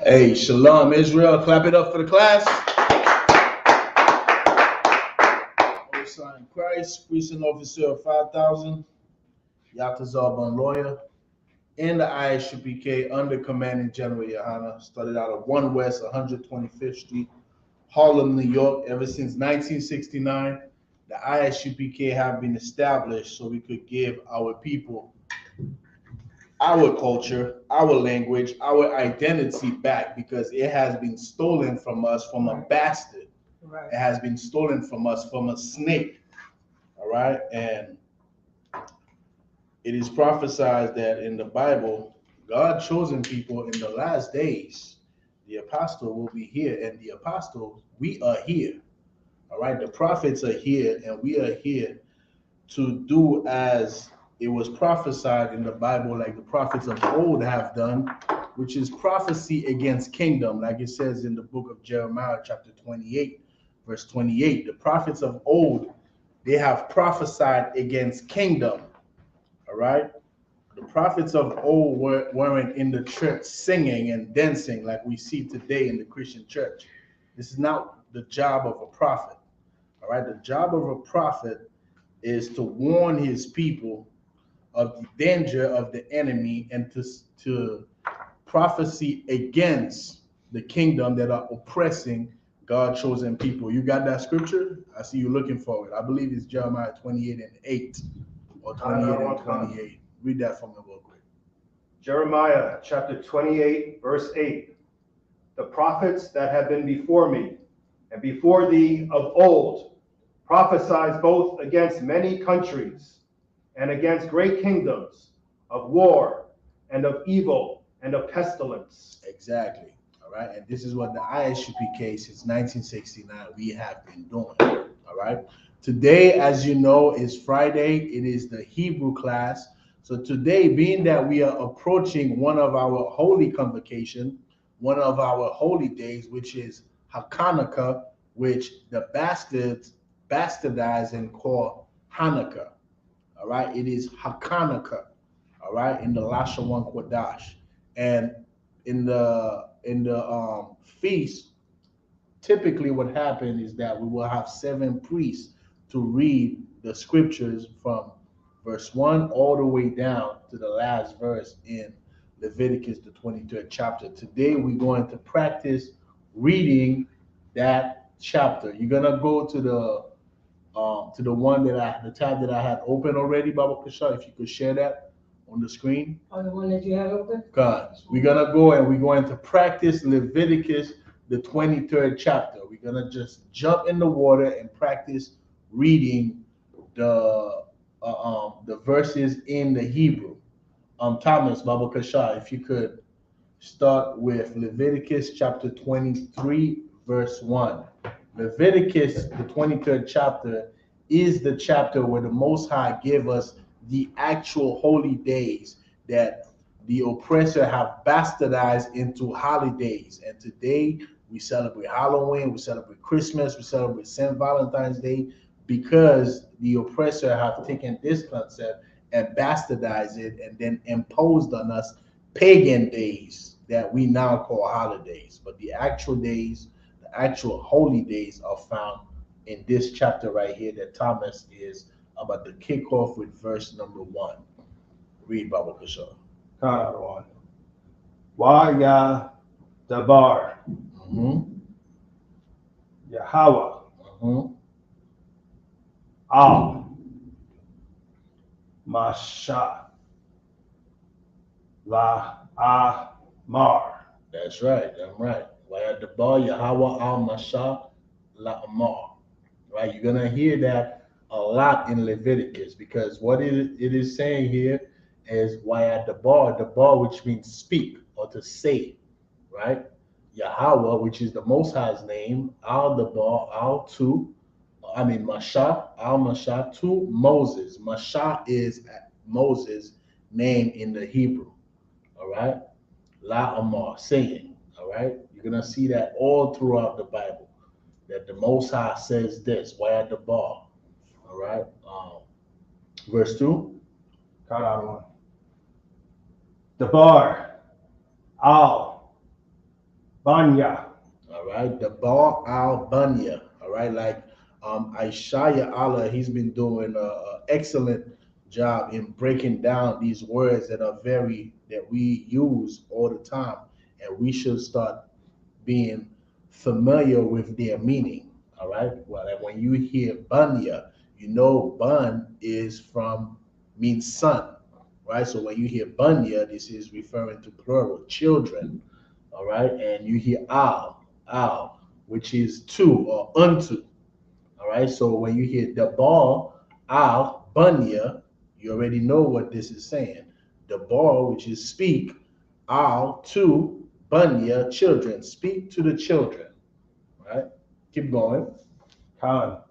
Hey, Shalom Israel, clap it up for the class. Old Son Christ, Precinct Officer of 5,000, Yatazar Bun Lawyer, and the Isupk under Commanding General Yohana. Started out at 1 West 125th Street, Harlem, New York. Ever since 1969, the Isupk have been established so we could give our people our culture, our language, our identity back, because it has been stolen from us from a bastard. Right. It has been stolen from us from a snake. All right. And it is prophesied that in the Bible, God chosen people in the last days, the apostle will be here, and the apostles, we are here. All right. The prophets are here, and we are here to do as it was prophesied in the Bible, like the prophets of old have done, which is prophecy against kingdom, like it says in the book of Jeremiah, chapter 28, verse 28. The prophets of old, they have prophesied against kingdom. All right. The prophets of old weren't in the church singing and dancing like we see today in the Christian church. This is not the job of a prophet. All right. The job of a prophet is to warn his people of the danger of the enemy and to prophecy against the kingdom that are oppressing God's chosen people. You got that scripture? I see you looking for it. I believe it's Jeremiah 28:8 or 28:28. Read that for me real quick. Jeremiah chapter 28, verse 8. The prophets that have been before me and before thee of old prophesied both against many countries and against great kingdoms, of war and of evil and of pestilence. Exactly. All right. And this is what the Isupk since 1969 we have been doing. All right. Today, as you know, is Friday. It is the Hebrew class. So today, being that we are approaching one of our holy convocation, one of our holy days, which is Hanukkah, which the bastards bastardize and call Hanukkah. All right, it is Hanukkah. All right, in the Lashawan Qadash, and in the feast, typically what happened is that we will have 7 priests to read the scriptures from verse 1 all the way down to the last verse in Leviticus, the 23rd chapter. Today we're going to practice reading that chapter. You're gonna go to the one that the tab that I had open already, Baba Kasha. If you could share that on the screen. Oh, the one that you had open? God, we're gonna go and we're going to practice Leviticus, the 23rd chapter. We're gonna just jump in the water and practice reading the verses in the Hebrew. Thomas, Baba Kasha, if you could start with Leviticus chapter 23, verse 1. Leviticus, the 23rd chapter, is the chapter where the Most High gave us the actual holy days that the oppressor have bastardized into holidays. And today we celebrate Halloween, we celebrate Christmas, we celebrate St. Valentine's Day, because the oppressor have taken this concept and bastardized it and then imposed on us pagan days that we now call holidays. But the actual days, the actual holy days are found in this chapter right here that Thomas is about to kick off with verse number 1. Read, Baba Kasha. Waya Dabar. Yahweh. Al. Masha. La Amar. That's right. That's right. Waya Dabar, Yahweh al Masha la Amar. Right? You're gonna hear that a lot in Leviticus, because what it is saying here is Waya Dabar, which means speak or to say, right? Yahweh, which is the Most High's name, al Dabar, Masha to Moses. Masha is Moses' name in the Hebrew. All right, La Amar, saying. All right, you're gonna see that all throughout the Bible, that the Most High says this. Why at the bar? All right, verse 2. The bar, al Banya. All right, the Bar al Bunya. All right, like Aishaya Allah, he's been doing an excellent job in breaking down these words that we use all the time, and we should start being familiar with their meaning. All right. Well, like when you hear Bunya, you know Bun is from means son, right? So when you hear Bunya, this is referring to plural children. All right, and you hear Al, which is to or unto. All right, so when you hear Dabar, Al, Bunya, you already know what this is saying. Dabar, which is speak, Al, to, Bunya, children. Speak to the children. All right, keep going. Khan.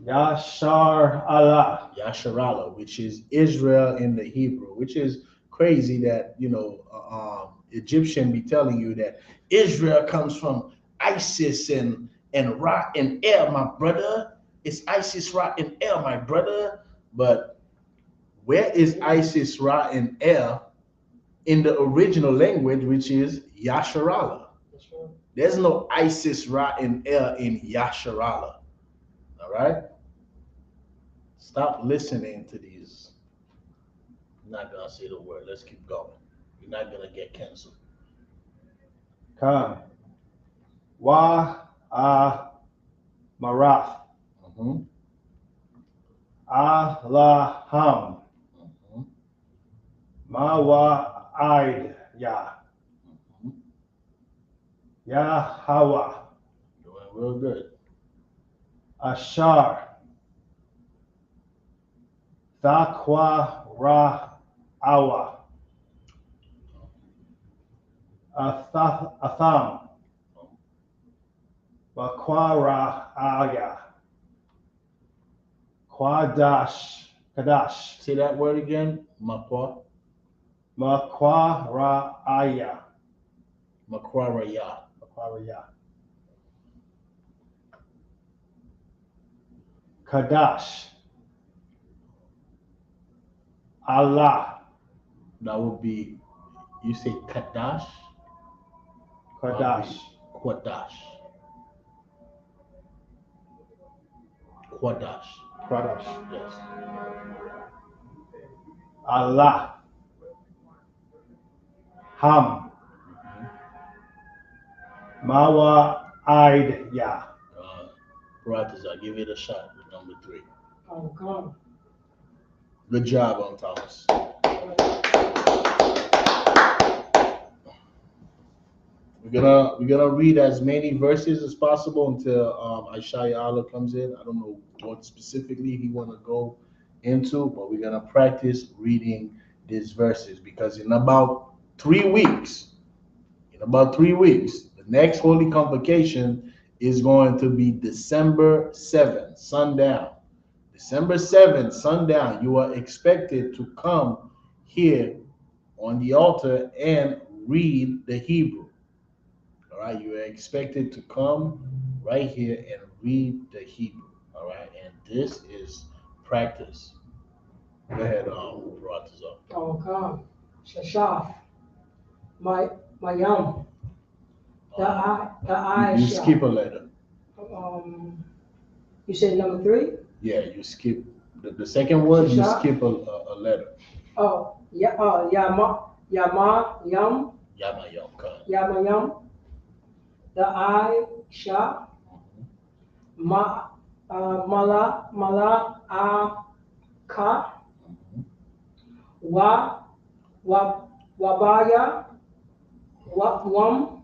Yashar Allah. Yasharala, which is Israel in the Hebrew, which is crazy that, Egyptian be telling you that Israel comes from Isis and Ra and El, my brother. It's Isis, Ra, and El, my brother. But where is Isis, Ra, and El in the original language, which is Yasharala? There's no Isis, Ra, and El in Yasharala. All right? Stop listening to these. I'm not gonna say the word. Let's keep going. You're not gonna get canceled. Khan. Wa Marath. Mm-hmm. Allaham. Mm-hmm. Mawa Aid Ya. Mm-hmm. Yahweh. Doing real good. Ashar. Thakwa Ra Awa. Atham. Bakwara Aya. Qadash. Say that word again. Makwa. Makwara Aya. Makwaraya. Makwara. Qadash. Allah. That would be, you say Kadash? Qadash. Qadash. Qadash. Qadash. Yes. Allah. Ham. Mawa Aid Ya. Brothers, I'll give it a shot with number 3. Oh, God. Good job, Thomas. We're gonna read as many verses as possible until Aishaya Allah comes in. I don't know what specifically he wanna go into, but we're gonna practice reading these verses because in about 3 weeks, the next Holy Convocation is going to be December 7th, sundown. December 7th, sundown. You are expected to come here on the altar and read the Hebrew. All right, you are expected to come right here and read the Hebrew. All right, and this is practice. Go ahead, who brought this up? Oh, God. Shashaf. Mayam. The I You shall. skip a letter. You said number 3? Yeah, you skip the second word. You Shashaf? skip a letter. Oh, yeah. Yama. Yam. Yamayam. Yamayam. The I shall. Mala. Ka. Wabaya. Wam.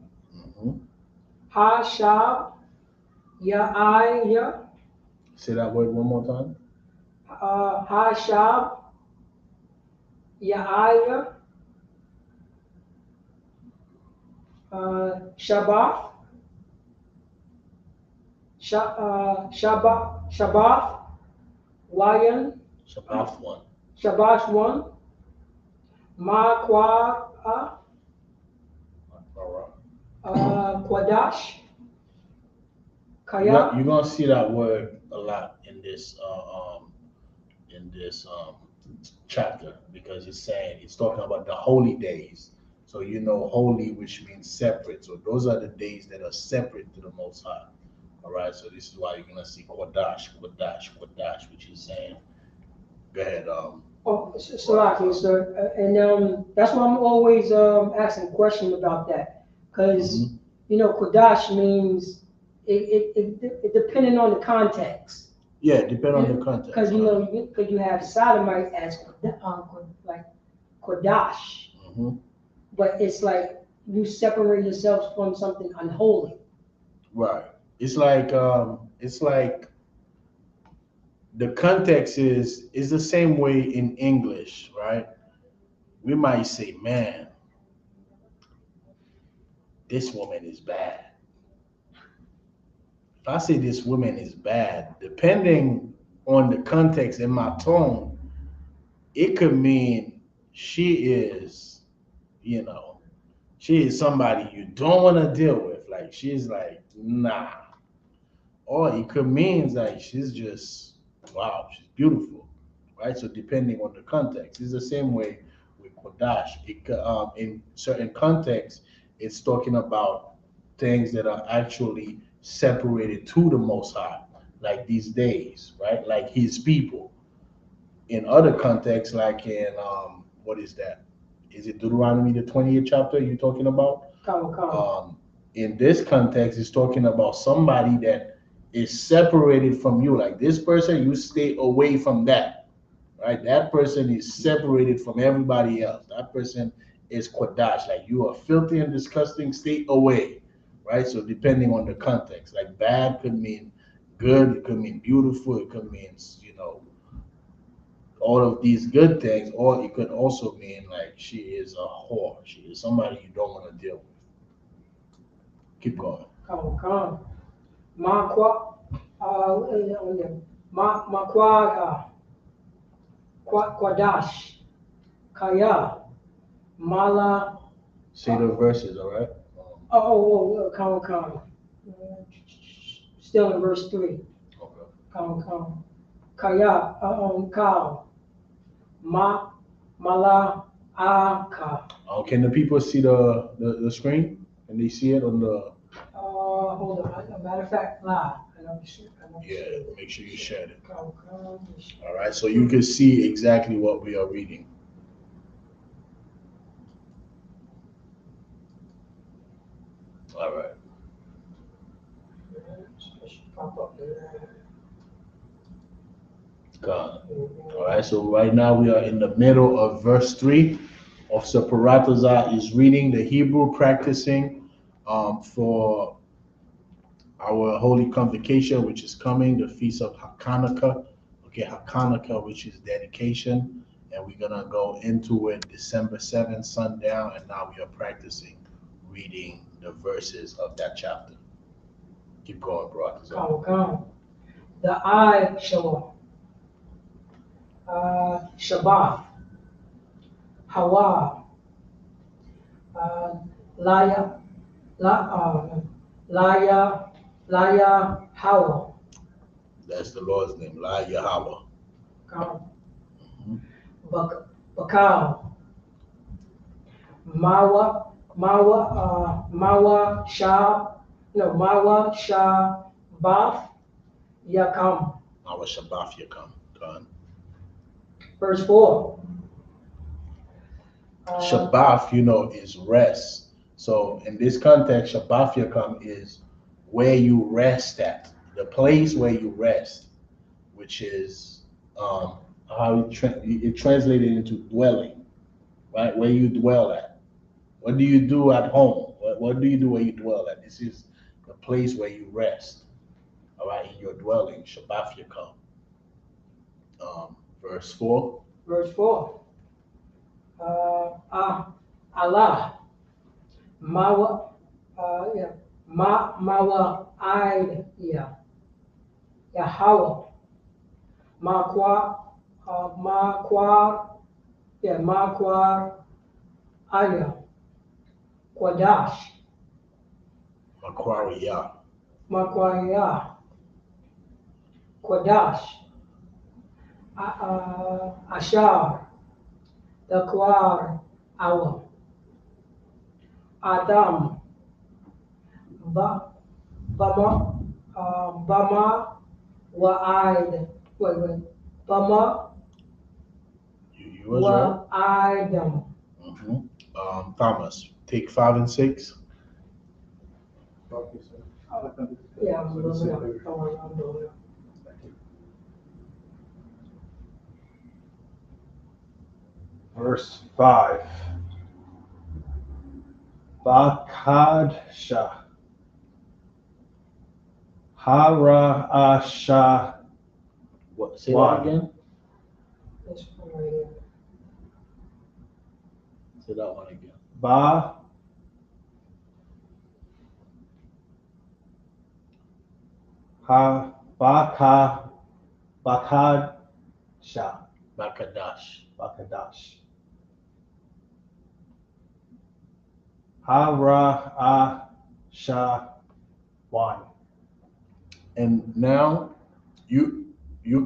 Ha-shab, ya. Say that word one more time. Ha-shab, ya. Shabbat, Wayan, Shabbat 1, Ma-kwa, Qadash, Kaya. You're gonna see that word a lot in this chapter because it's talking about the holy days. So you know holy, which means separate. So those are the days that are separate to the Most High. All right. So this is why you're gonna see Qadash, Qadash, Qadash, which is saying, go ahead. Oh, Salaki, sir. And that's why I'm always asking a question about that. Because, Mhm. Kodash means it depending on the context. Yeah, depending on the context. Because, because you have sodomite as like Kodash, hmm but it's like you separate yourselves from something unholy. Right. It's like the context is the same way in English, right? We might say, man, this woman is bad. If I say this woman is bad, depending on the context and my tone, it could mean she is, you know, she is somebody you don't want to deal with. Like she's like, nah. Or it could mean like she's just, wow, she's beautiful, right? So depending on the context, it's the same way with Kodash. In certain contexts, it's talking about things that are actually separated to the Most High, like these days, right? Like His people. In other contexts, like in what is that? Is it Deuteronomy the 20th chapter you're talking about? Come. In this context, it's talking about somebody that is separated from you. Like this person, you stay away from that, right? That person is separated from everybody else. That person is Qadash. Like you are filthy and disgusting, stay away, right? So depending on the context, like bad could mean good, it could mean beautiful, it could mean, all of these good things, or it could also mean like she is a whore. She is somebody you don't want to deal with. Keep going. Come. Ma kwa Quadash, Kaya, Mala. Say the verses, all right? Come. Still in verse 3. Okay. Come. Kaya, Kal, Mala, Aka. Can the people see the screen? Can they see it on the? Hold on. As a matter of fact, live. Yeah, make sure you share it. Come. All right, so you can see exactly what we are reading. All right. God. All right, so right now we are in the middle of verse 3 of Separatazar is reading the Hebrew practicing for our holy convocation, which is coming, the feast of Hakanaka. Okay, Hakanaka, which is dedication, and we're gonna go into it December 7th, sundown, and now we are practicing reading the verses of that chapter. Keep going, bro. Come. The I Shalom. Shabbat, Hawa, Laya, Laya, Hawa. That's the Lord's name, La Yahweh. Come. Mhm. Bakal, Mawa, Shah, Bath, Yakam. Our Shabbat Yakam. God. Verse 4. Shabbat, is rest. So in this context, Shabbat Yakam is where you rest at, the place where you rest, which is how it translated into dwelling, right? Where you dwell at. What do you do at home? What do you do where you dwell at? This is the place where you rest, all right, in your dwelling, Shabbat Yakam. Verse 4. Verse 4. Allah, Mawa, Mawa, Yahweh, Makwa, Aya, Quadash, Makwariyah. Makwaya, Quadash, Ashar, Dakwar, Awa. Adam, Ba, Bama, Bama, Wa'id. Wait. Bama, You was right. Wa'idam. Thomas, take 5 and 6. Okay, sir. Yeah, I'm looking up. I'm doing it. Verse 5. Bakadsha. Hara'asha. What? Say One. that again. This one right here. Say that one again. Ba. Ha. Baka. Bakadsha. Bakadash. Bakadash. Hara'asha. One. And now you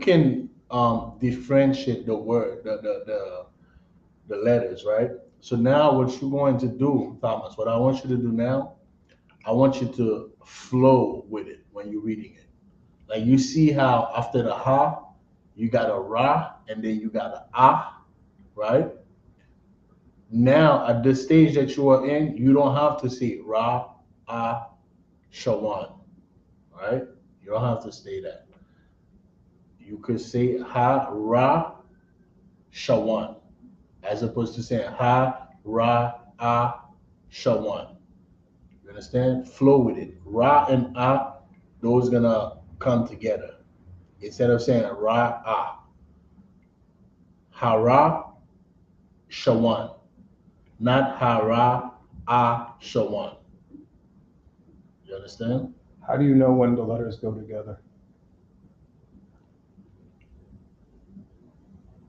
can differentiate the word, the letters, right? So now what you're going to do, Thomas, what I want you to do now, I want you to flow with it when you're reading it. Like you see how after the ha, you got a ra, and then you got a ah, right? Now at the stage that you are in, you don't have to say ra, ah, shawan, right? You don't have to say that. You could say ha, ra, shawan, as opposed to saying ha, ra, ah, shawan. You understand? Flow with it. Ra and ah, those gonna come together. Instead of saying ra, ah, hara, shawan, not hara, ah, shawan. You understand? How do you know when the letters go together?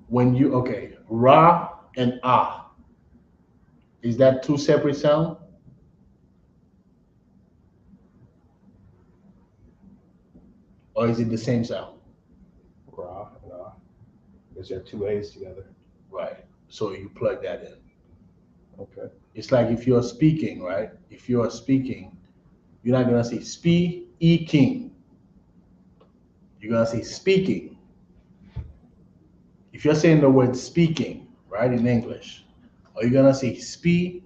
When you, okay, ra and ah, is that two separate sounds? Or is it the same sound? Ra and ah. Because you have two A's together. Right. So you plug that in. Okay. It's like if you're speaking, right? If you are speaking, you're not gonna say speaking. You're gonna say speaking. If you're saying the word speaking, right, in English, are you gonna say speaking?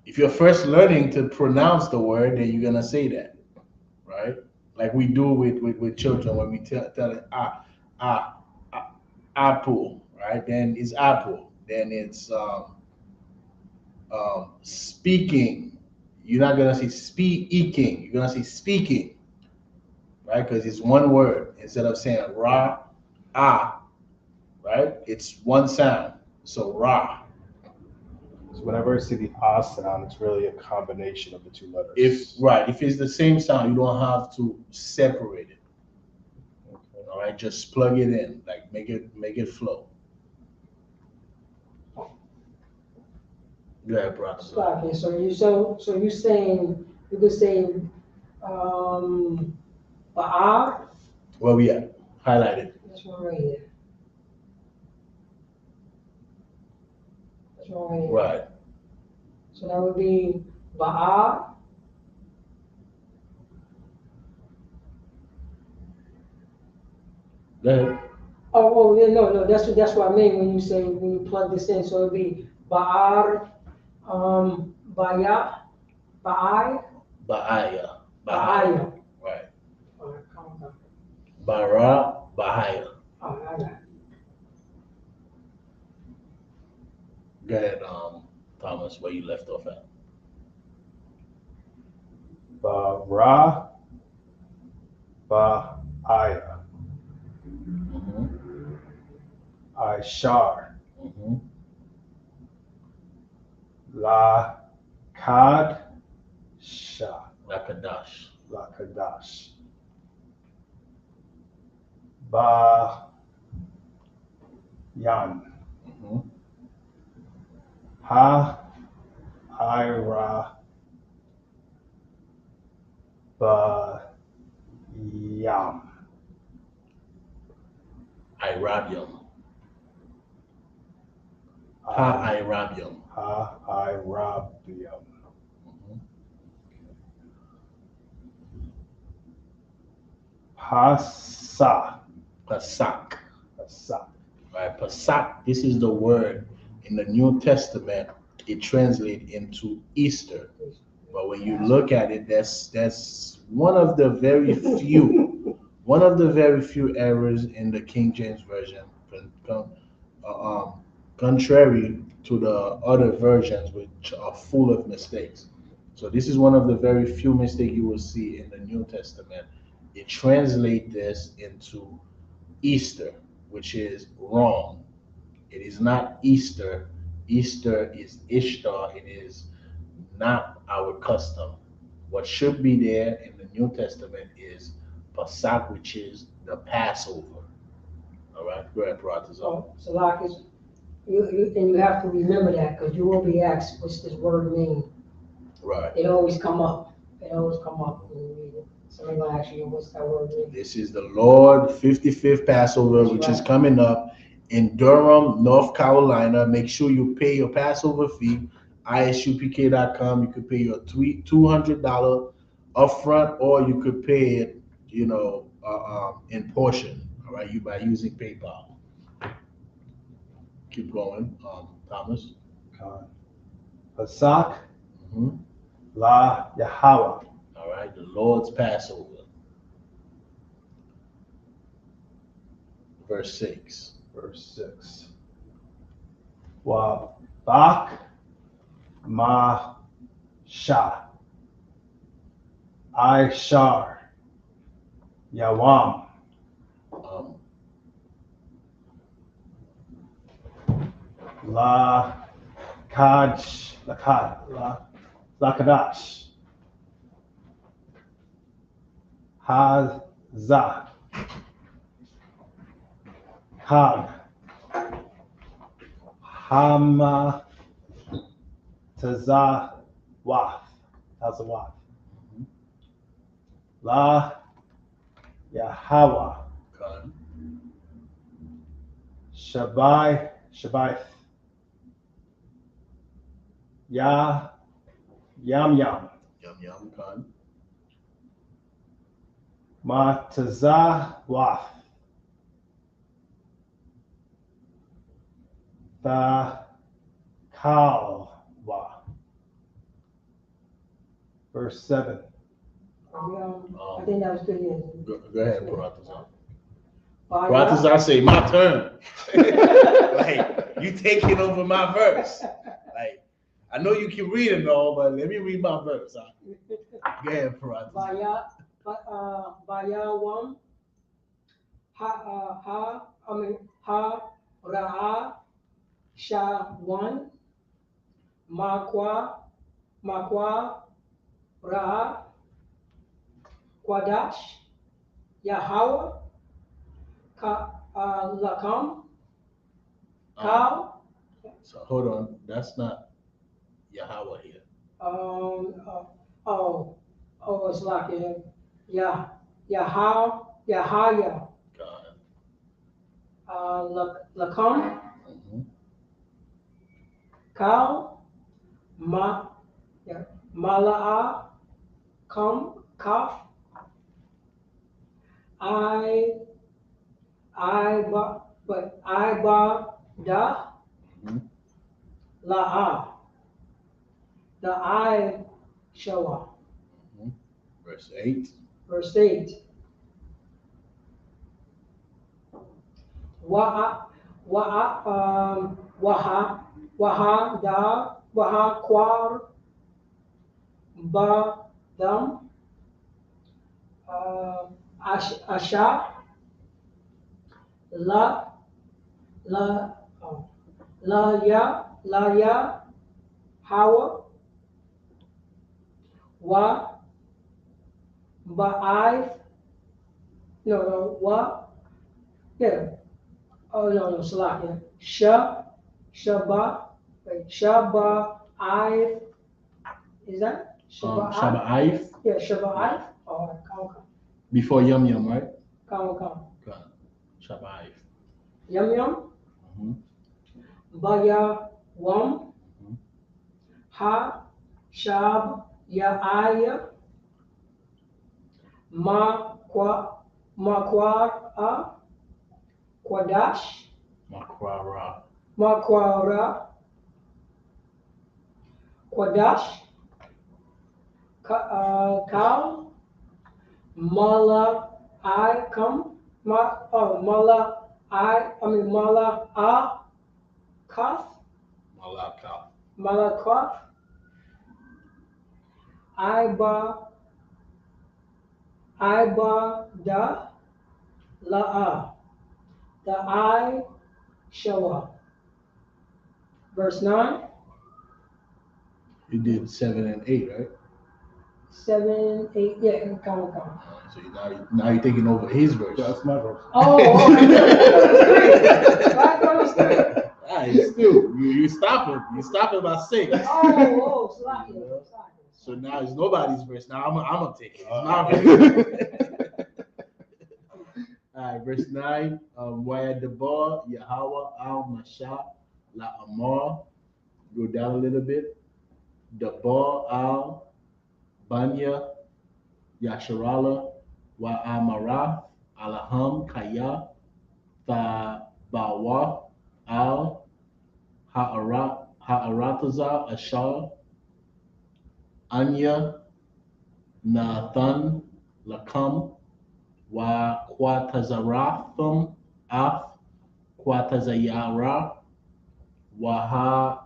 If you're first learning to pronounce the word, then you're gonna say that, right? Like we do with children when we tell it ah, apple, right? Then it's apple. Then it's speaking. You're not gonna say speaking. You're gonna say speaking, right? Because it's one word instead of saying ra, ah, right? It's one sound. So ra. So whenever I see the ah sound, it's really a combination of the two letters. If it's the same sound, you don't have to separate it. Okay. All right, just plug it in, like make it flow. Go ahead, brother. Okay, so you saying you could say Ba'a, Where we at? Highlight it. this one right here. This one right here. Right. So that would be Ba'a, Go ahead. yeah, no, that's what I mean when you plug this in. So it'd be Ba'ar, Baya, Ba'ai, Bahaya. Ba'aya. Right. All right, calm down. Bara, Bahaya. All right, I got it. Go ahead, Thomas, where you left off at. Ra, Ba'aya. Mm-hmm. Ishar. Mm-hmm. La Kadsha. Lakadash. La Kadash. Ba Yan. Mm-hmm. Ha Ira Ba Yam. Irabium. Ha-I-Rabium. Ha-I-Rabium. Pasa. Pasak. Pasa. Right? Pasak, this is the word in the New Testament. It translates into Easter. But when you look at it, that's one of the very few errors in the King James Version, contrary to the other versions, which are full of mistakes. So this is one of the very few mistakes you will see in the New Testament. It translates this into Easter, which is wrong. It is not Easter. Easter is Ishtar. It is not our custom. What should be there in the New Testament is Pesach, which is the Passover. All right, go ahead, Pratas. So you have to remember that because you will be asked, what's this word mean? Right. It always come up. When you read it. Somebody gonna ask you, what's that word mean? This is the Lord 55th Passover, That's which right. is coming up in Durham, North Carolina. Make sure you pay your Passover fee. Isupk.com. You could pay your $200 upfront, or you could pay it, in portion. All right, by using PayPal. Keep going, Thomas. Pesach Mhm. la Yahweh. All right, the Lord's Passover. Verse 6. Verse 6. Wa bak ma sha. I shar. Yawam. Um, La Kaj. La Kadash. Hazah. Hag. Hama Tazawaf. Tazawaf. La Yahweh. okay. Shabaith. Yam. Yum yum. Okay. Matazawaf. The Kalwa. Verse 7. I think that was good. Go ahead, Pratas. Baya, Pratas, I say my turn. Like, you taking over my verse. Like, I know you can read it all, but let me read my verse. Go ahead, Pratas. Bayawam, Ra'a, Shawan, Makwa, Ra'a, Qadash, Yahweh, Lakam, Kal, So hold on, that's not Yahweh here. It's like Yahaya, God. Lakam, Mhm. Kal, Mala'a, Kaf, Da, Mhm. La'a, the I Shoah. Mhm. Verse 8. Verse 8. Waha, Quar, Ba, Dam, Asha, La, La, La, Ya, Hawa, Wa, Ba'ai, Wa, yeah. Oh, no, Salah, yeah. Shaba, I, is that? Shabbat. Yeah, Shaba, oh, come. Before Yum Yum, right? Come. God. Shabbat. Yum. Mhm. Wam, Ha, Shab, Yaaya, Makwara, Qadash, Makwara. Makwara, Qadash, Kal, Mala, Mala, Kath, Malaka. Malakoth, Iba, La'a, the I Shawa. Verse 9, You did 7 and 8, right? 7, 8, yeah, count. So now you're taking over his verse. That's my verse. Oh, I thought it was 3. Still, you stop him. You stop him at 6. Slack. So now it's nobody's verse. Now I'm gonna take it. It's my verse. All right, verse 9. Waya Debar, Yahweh al Masha, La Amar. Go down a little bit. Debar al Banya, Yasharala, Wa Amara, Alaham Kaya, Bawa al Ha'arataza Ashar, Anya, Nathan, Lakam, Wa Quatazarathum, Af, Quatazayara, Wahaba,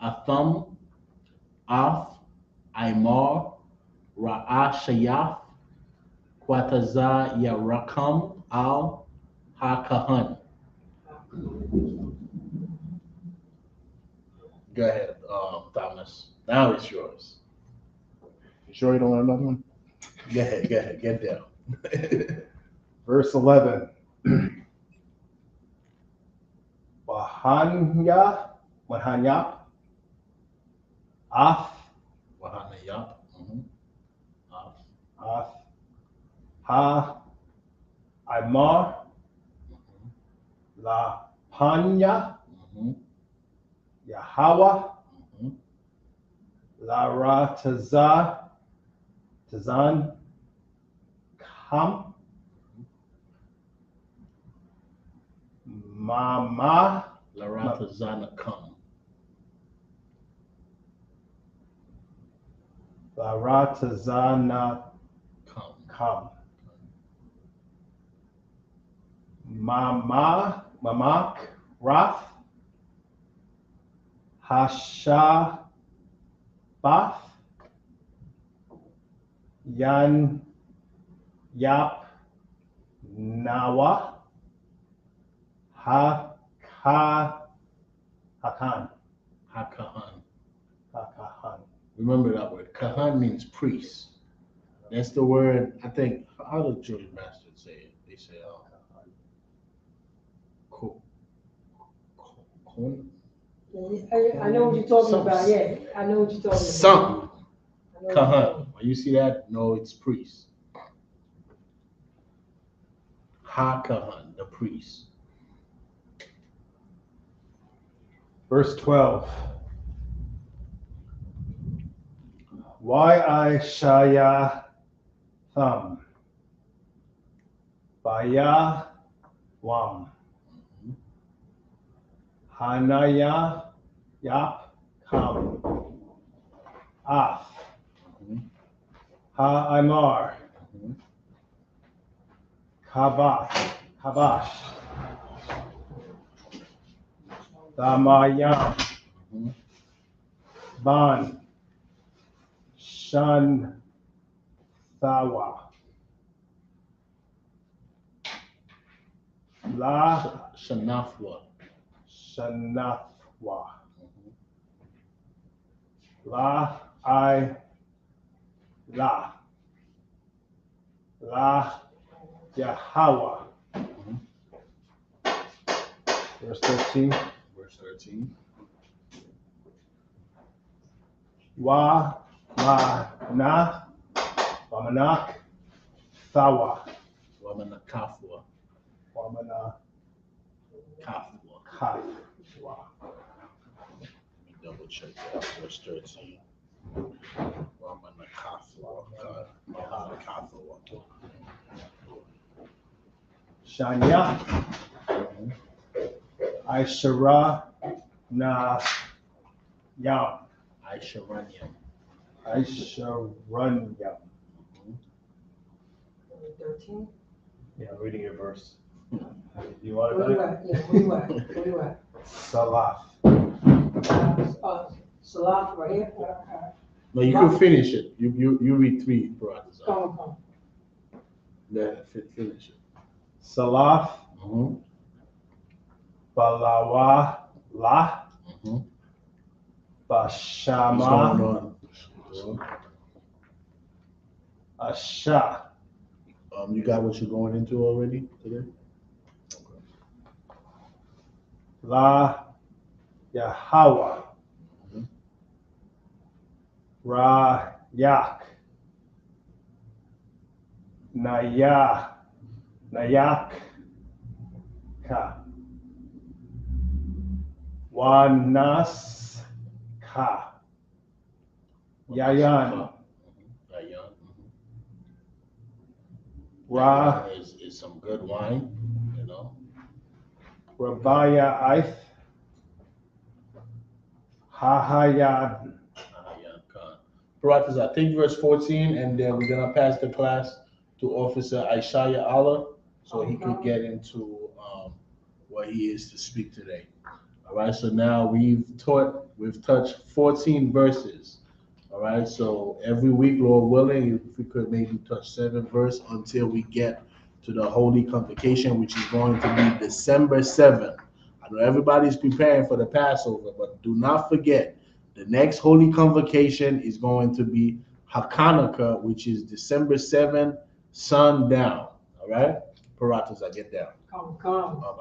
Atham, Af, Aimar, Ra'ashayaf, Quataza Yarakam, Al, Hakahan. Go ahead, Thomas. Now it's yours. You sure you don't want another one? Go ahead, get down. Verse 11. Wahanyap, Af, Wahanayap. Af, Ha, Imar, La Panya, Yahweh, La Ra Tazan, Kam, Mama, Laratazana come. La Ra Tazana Kam, Mamak, Rath, Hashabath, Yan, Yap, Nawa, Hakan. Remember that word. Kahan means priest. That's the word, I think, how the Jewish masters say it? They say, I know what you're talking about, yeah. I know what you're talking about. Something. Kahan. When you see that, no, it's priest. Ha-Kahan, the priest. Verse 12. Y I Shaya Thumb. Baya Wam. Hanaya Yap Kam. Af. Ha Imar. Kabash. Damayam. Ban. Shan Thawa. La Shanafwa. La I La. La Yahweh. Verse 13. Wamanak Thawa. Wamanakafwa. Kaf. Kaf. Wow. Let me double check that. Verse 13. Ramana Kaf. God. Mahana Kaf. Shanya. Aishara na yam. Aisharanyam. Aisharanyam. 13. Yeah, I'm reading your verse. You want Where to you at? Yeah, where you at? Where you at? Salaf. Salat right here. No, you can finish it. You read 3 brothers. Come. Yeah, finish it. Salaf. Balawa la. Bashama. Asha. You got what you're going into already today? Okay. La Yahweh. Ra Yak. Nayak. Ka. Wanas Ka. Yayan. Ra is some good wine, you know. Rabaya Aith. Hahayad. Brothers, I think verse 14, and then we're gonna pass the class to Officer Aishaya Allah, so he could get into what he is to speak today. All right, so now we've touched 14 verses. All right, so every week, Lord willing, if we could maybe touch 7 verses until we get to the Holy Convocation, which is going to be December 7th. I know everybody's preparing for the Passover, but do not forget, the next Holy Convocation is going to be Hakanaka, which is December 7th, sundown. All right? Paratas, I get down. Come.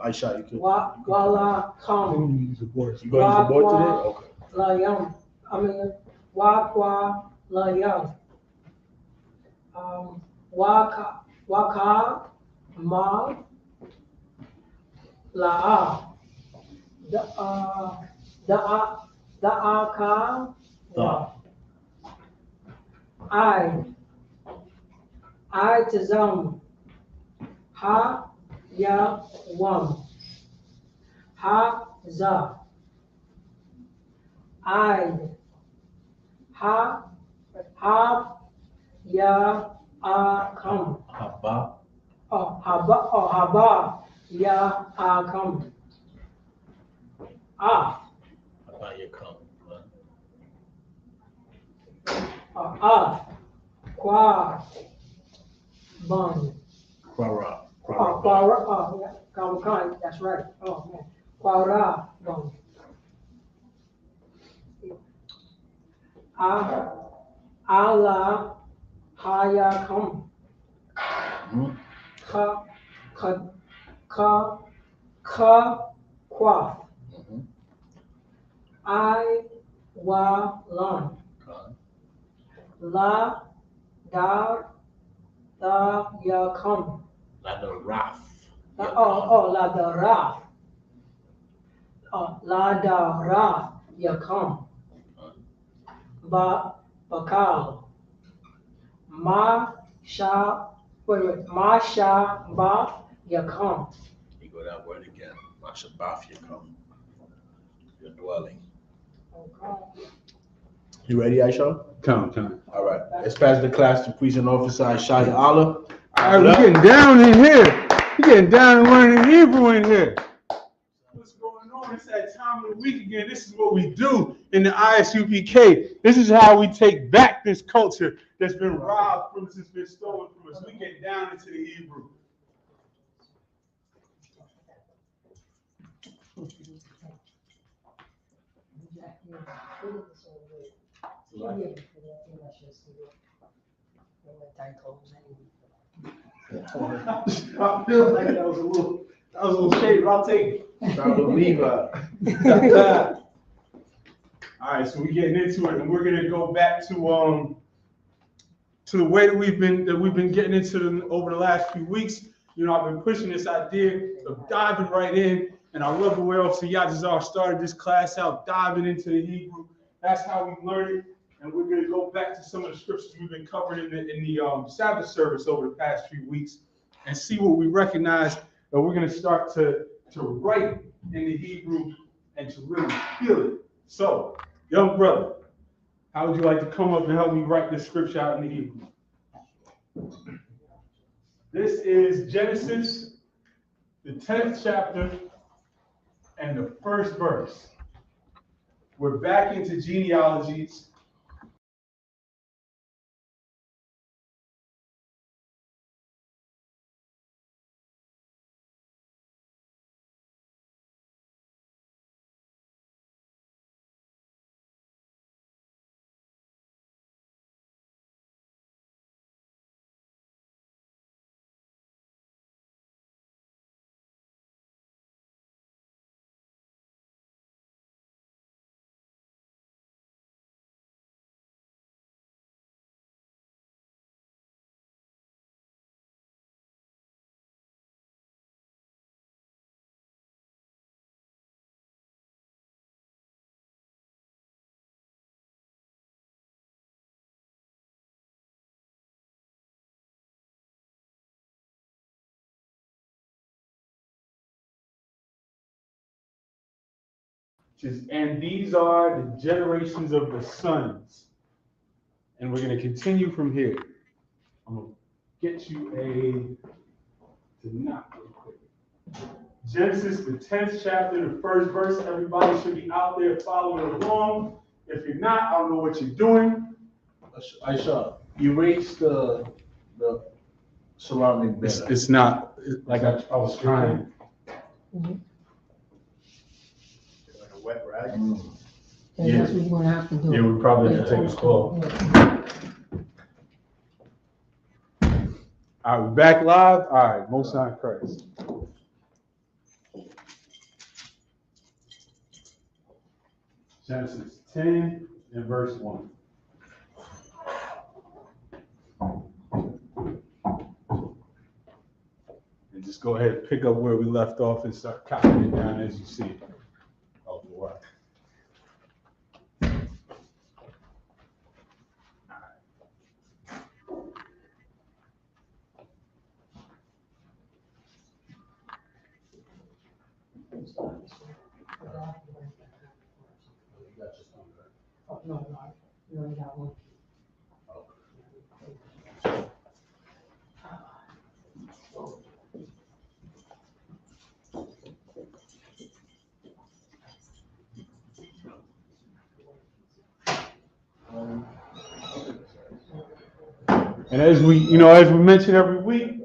Aisha, you could. Wala come. You going to use the board today? Okay. Layam. I mean, Wakwa Layam. Waka Ma La. The Aka Wa. I Tazam. Ha Ya Wam. Ha Za. I. Ha Ya Akam. Haba. Haba Ya Akam. Haba ya come. Kwa Bun. Quara. Yeah, that's right. Oh man. Quara Bun. Allah Hayakam. Kwa. I wa lan. La da yakam. La da raf. La da raf. La da raf yakam. Bakal. Ma sha ba yakam. You go that word again. Ma sha ba yakam. Your dwelling. Okay. You ready, Aisha? Come. All right. Let's pass the class to Precinct Officer Aishaya Allah. All right, we're getting down in here. We're getting down and learning Hebrew in here. What's going on? It's that time of the week again. This is what we do in the Isupk. This is how we take back this culture that's been robbed from us, it's been stolen from us. We get down into the Hebrew. I feel like that was a little shade, but I'll take it. All right, so we're getting into it, and we're gonna go back to the way that we've been getting into over the last few weeks. You know, I've been pushing this idea of diving right in And I love the way Officer Yatazar started this class out, diving into the Hebrew. That's how we learn it. And we're going to go back to some of the scriptures we've been covering in the Sabbath service over the past few weeks and see what we recognize that we're going to start to write in the Hebrew and to really feel it. So, young brother, how would you like to come up and help me write this scripture out in the Hebrew? This is Genesis, the 10th chapter, and the first verse. We're back into genealogies. And these are the generations of the sons. And we're going to continue from here. I'm going to get you to knock real quick. Genesis, the 10th chapter, the first verse. Everybody should be out there following along. If you're not, I don't know what you're doing. Aisha, erase the surrounding bed. It's not, like I was trying. Mhm. Like a wet rag. And that's what you're gonna have to do. Yeah, we probably have to take a call. All right, we're back live. All right, Most High Christ. Genesis 10 and verse 1. And just go ahead and pick up where we left off and start copying it down as you see it. Oh, boy. Oh, no, you only got one. And as we mention every week,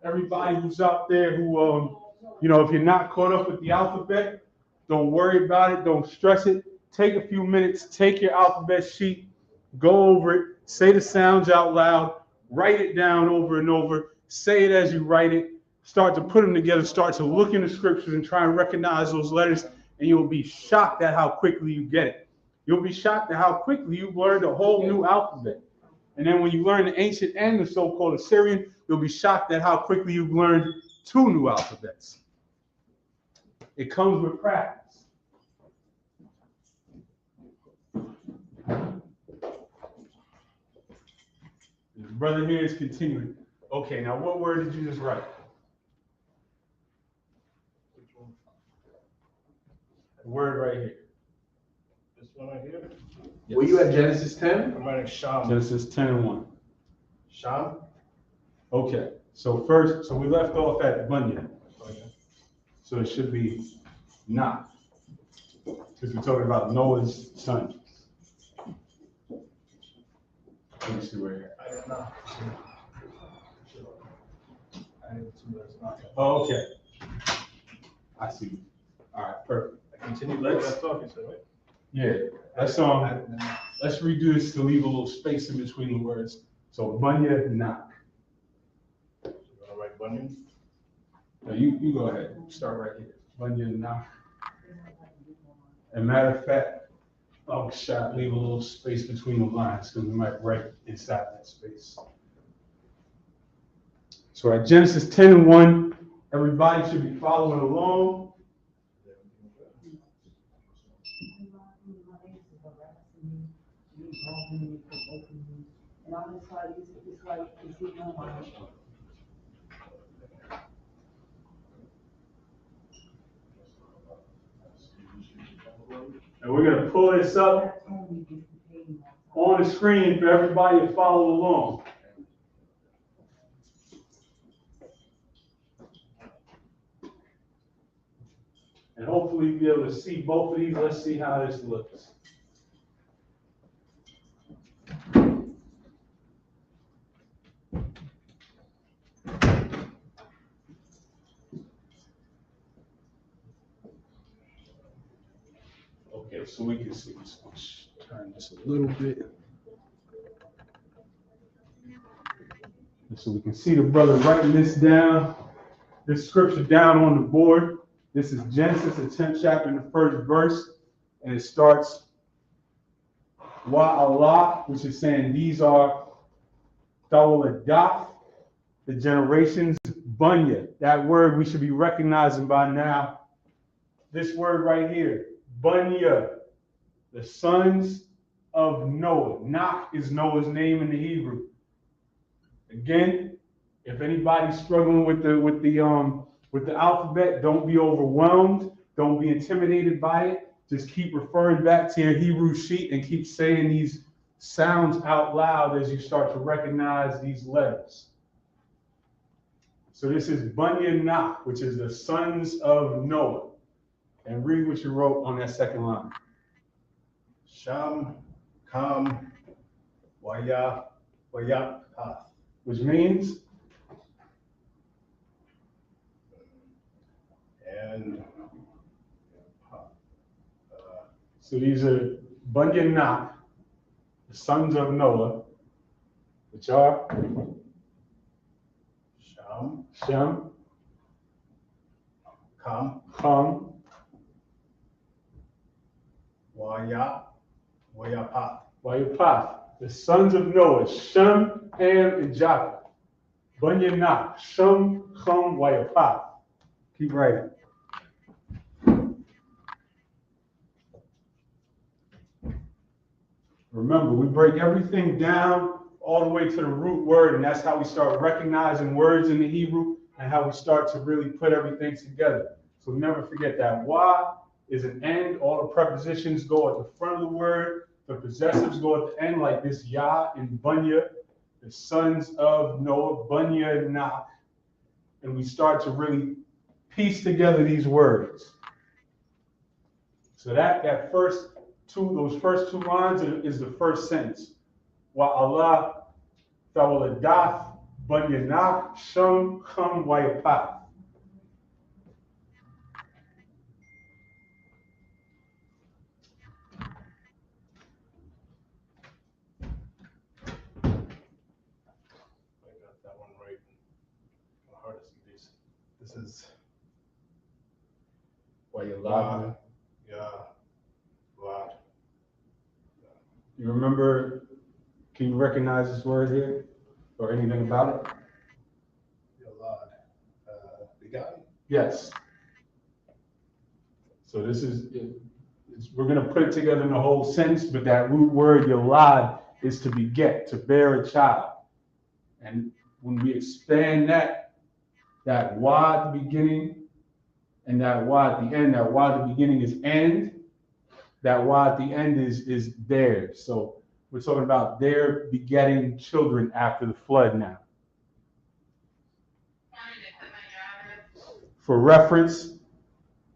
everybody who's out there who, if you're not caught up with the alphabet, don't worry about it. Don't stress it. Take a few minutes, take your alphabet sheet, go over it, say the sounds out loud, write it down over and over, say it as you write it, start to put them together, start to look in the scriptures and try and recognize those letters, and you'll be shocked at how quickly you get it. You'll be shocked at how quickly you've learned a whole new alphabet. And then when you learn the ancient and the so-called Assyrian, you'll be shocked at how quickly you've learned 2 new alphabets. It comes with practice. The brother here is continuing. Okay, now what word did you just write? The word right here. This one right here. Yes. Were you at Genesis 10? I'm writing Sham. Genesis 10 and 1. Sham. Okay, so we left off at Bunyan. So it should be not, because we're talking about Noah's son. Let me see where you're at. I did not. Oh, okay. I see. All right, perfect. I continue let's talking, so right? Yeah, let's redo this to leave a little space in between the words. So Bunyan knock. You wanna write Bunyan? No, you go ahead. Start right here. Bunyan knock. And matter of fact, I'll leave a little space between the lines because we might write inside that space. So at Genesis 10 and 1, everybody should be following along. And I'm just like, it's like, it's getting on my head. And we're going to pull this up on the screen for everybody to follow along. And hopefully you'll be able to see both of these. Let's see how this looks. Okay, so we can see this. Let's turn this a little bit. So we can see the brother writing this down, this scripture down on the board. This is Genesis, the 10th chapter, and the 1st verse. And it starts, Wa Allah, which is saying these are Tawaladah, the generations, Bunya. That word we should be recognizing by now. This word right here, Bunya, the sons of Noah. Nach is Noah's name in the Hebrew. Again, if anybody's struggling with the alphabet, don't be overwhelmed. Don't be intimidated by it. Just keep referring back to your Hebrew sheet and keep saying these sounds out loud as you start to recognize these letters. So this is Bunya Nach, which is the sons of Noah. And read what you wrote on that second line. Sham, Kam, Waya, Path. Which means? And so these are Bunya Nach, the sons of Noah, which are Sham, Shem, Kam, Ham, Waya, Path. Wayapath. The sons of Noah, Shem, Ham, and Japheth. Bunya Nach, Shem, Ham, Wayapath. Keep writing. Remember, we break everything down all the way to the root word, and that's how we start recognizing words in the Hebrew and how we start to really put everything together. So never forget that Wa is an end. All the prepositions go at the front of the word. The possessives go at the end, like this Yah in Bunya, the sons of Noah, Bunya Nach. And we start to really piece together these words. So those first two lines is the first sentence. Wa Allah Tawaladah Bunya Nach Shem Ham Wayapath. This is Wayalad. Lad. You remember, can you recognize this word here or anything about it? Begotten. Yes. So we're going to put it together in a whole sentence, but that root word, yalad, is to beget, to bear a child. And when we expand that wa at the beginning and that wa at the end, that wa at the beginning is end, that wa at the end is there. So we're talking about their begetting children after the flood now. For reference,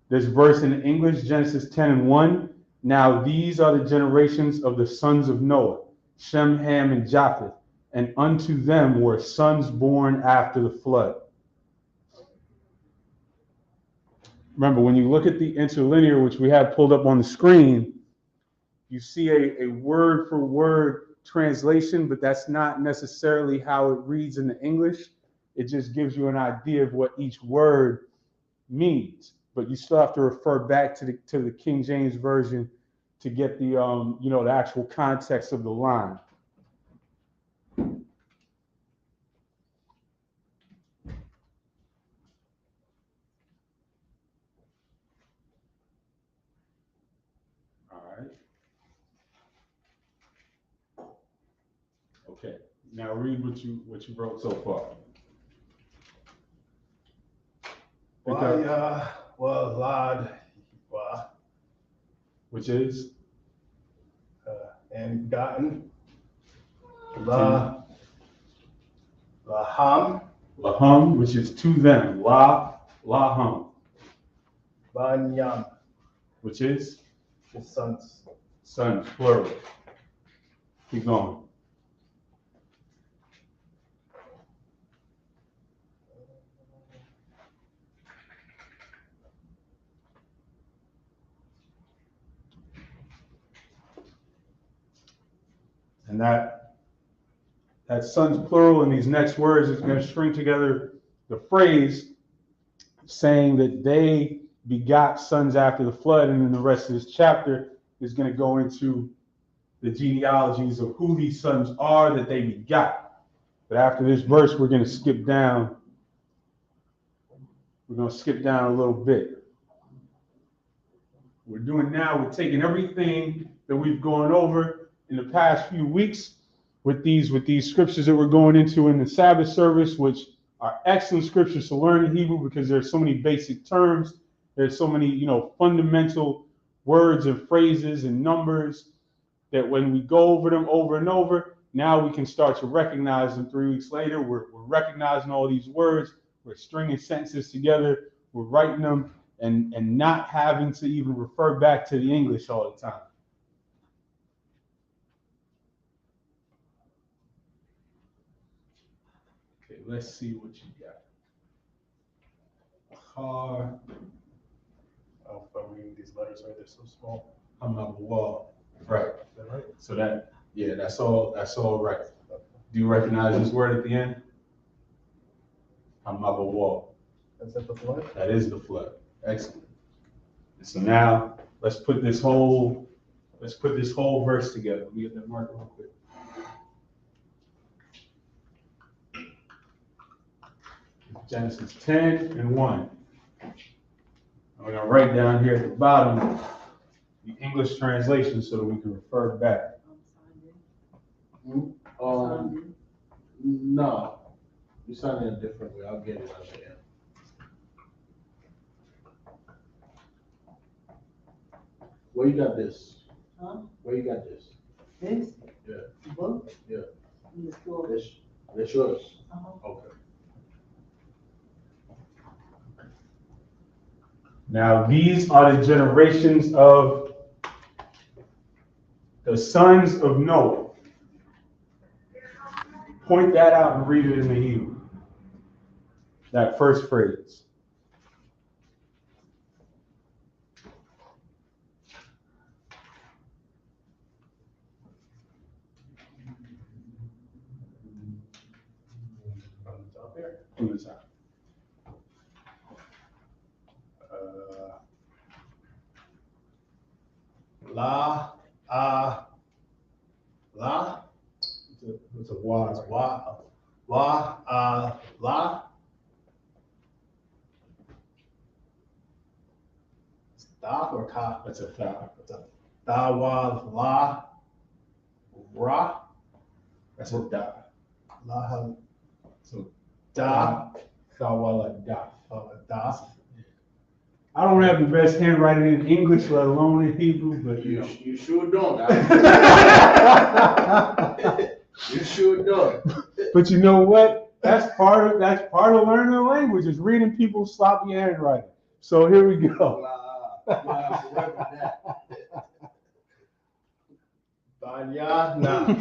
this verse in English, Genesis 10:1. Now these are the generations of the sons of Noah, Shem, Ham, and Japheth, and unto them were sons born after the flood. Remember, when you look at the interlinear, which we have pulled up on the screen, you see a word for word translation, but that's not necessarily how it reads in the English. It just gives you an idea of what each word means. But you still have to refer back to the King James Version to get the the actual context of the line. All right. Now read what you wrote so far. Waya walad wa, Which is and gotten laham lahum, which is to them. Lahum, banyam, which is his sons. sons, plural. Keep going. And that sons plural in these next words is going to string together the phrase saying that they begot sons after the flood, and then the rest of this chapter is going to go into the genealogies of who these sons are that they begot. But after this verse, we're going to skip down. We're going to skip down a little bit. We're doing now, we're taking everything that we've gone over in the past few weeks with these scriptures that we're going into in the Sabbath service, which are excellent scriptures to learn in Hebrew because there's so many basic terms, there's so many, fundamental words and phrases and numbers that when we go over them over and over, now we can start to recognize them 3 weeks later. We're recognizing all these words, we're stringing sentences together, we're writing them, and not having to even refer back to the English all the time. Okay, let's see what you got. Oh, if I'm reading these letters, right? They're so small. I'm up a wall. Right. Is that right? So that's all right. Do you recognize this word at the end? I'm up a wall. Is that the flood? That is the flood. Excellent. And so now let's put this whole verse together. Let me get that marker real quick. Genesis 10:1. I'm going to write down here at the bottom the English translation so that we can refer back. No. You signed it a different way. I'll get it at the end. Where you got this? Huh? Where you got this? This? Yeah. Book? Yeah. In the store. That's yours? Uh-huh. Okay. Now these are the generations of the sons of Noah. Point that out and read it in the Hebrew. That first phrase. From the top. La. It's a wa. It's la. It's da or ta? That's a ta. It's a da wa la ra. That's a da. La So da Kawala da. da. I don't have the best handwriting in English, let alone in Hebrew, but You sure don't. You sure don't. But you know what? That's part of learning a language is reading people's sloppy handwriting. So here we go. Banya na.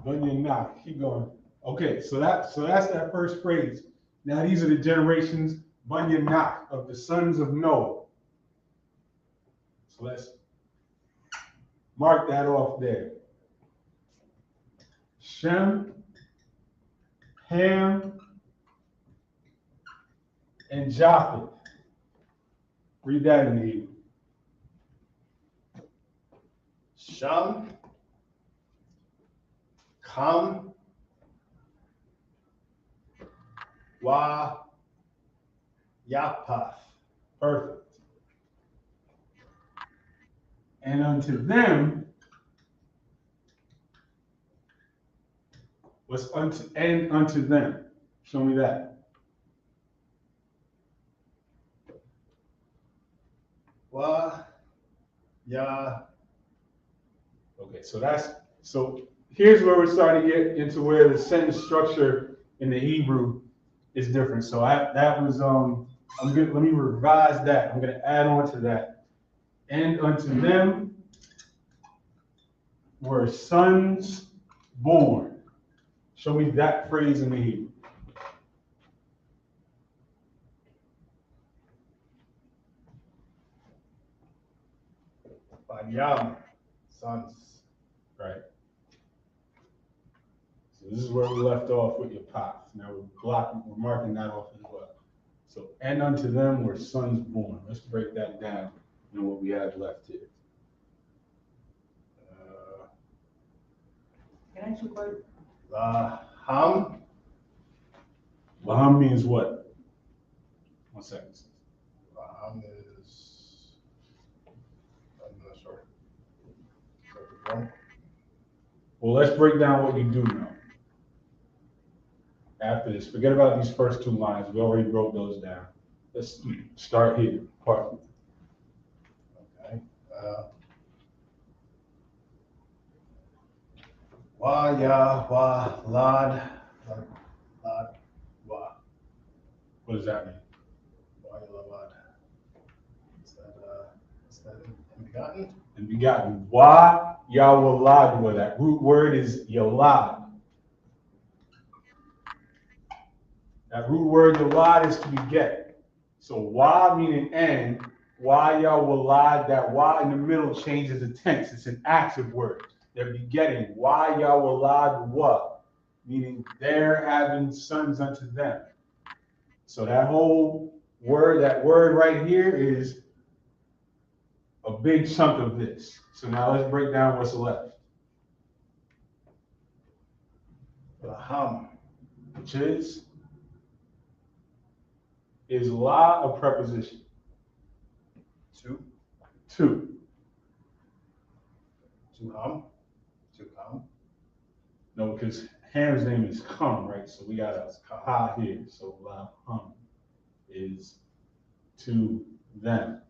Bunyan knock. Keep going. Okay, so that's that first phrase. Now these are the generations Bunyan knock of the sons of Noah. So let's mark that off there. Shem, Ham, and Japheth. Read that in the Hebrew. Sham. Kam. Wa. Yapath. Perfect. And unto them What's unto and unto them? Show me that. Wa, ya. Okay, so here's where we're starting to get into where the sentence structure in the Hebrew is different. So that was I'm good. Let me revise that. I'm gonna add on to that. And unto them were sons born. Show me that phrase in the Hebrew. Banyam, sons. Right. So this is where we left off with your pops. Now we're marking that off as well. So, and unto them were sons born. Let's break that down and what we have left here. Can I ask you a question? Laham, Laham means what? 1 second. Laham is, I'm not sure. Well, let's break down what you do know. After this, forget about these first 2 lines. We already broke those down. Let's start here. Part. Okay. Wa, ya, wa, lad, wa. What does that mean? Wa, ya, lad. Is that begotten? And begotten. Wa Yahweh. That root word is yalad. That root word yalad is to beget. So wa meaning and, wa Yahweh, that wa in the middle changes the tense. It's an active word. They're begetting. Wa Yahweh wa, meaning they're having sons unto them. So that whole word, that word right here is a big chunk of this. So now let's break down what's left. Laham. Which is la a preposition? To ham. No, because Ham's name is Ham, right? So we got a ha here. So la hum is to them.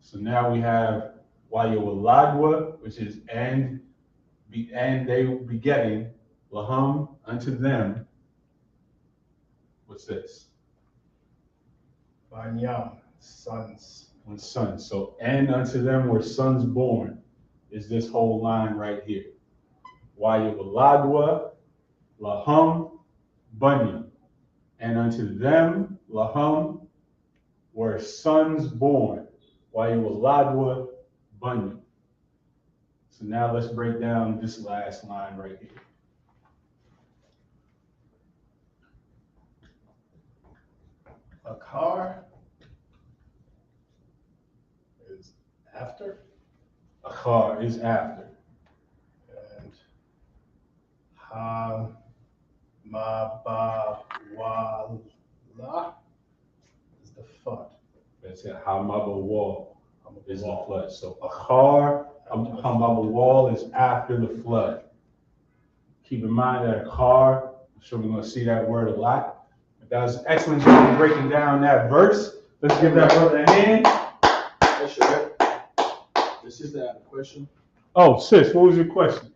So now we have Wayowaladwa, which is and they begetting, lahum unto them. What's this? Banyam, sons. One son. So and unto them were sons born is this whole line right here. Wayowaladwa, lahum, bunyam. And unto them, lahum, were sons born. Wayowaladwa, bunyam. So now let's break down this last line right here. A car is after. A car is after. And ha, ma, ba, wa, la is the flood. That's it. Hamaba wall is the flood. So a car, Hamaba wall is after the flood. Keep in mind that a car, I'm sure we're going to see that word a lot. But that was an excellent job of breaking down that verse. Let's give that brother a hand. That's right. This is the question. Oh, sis, what was your question?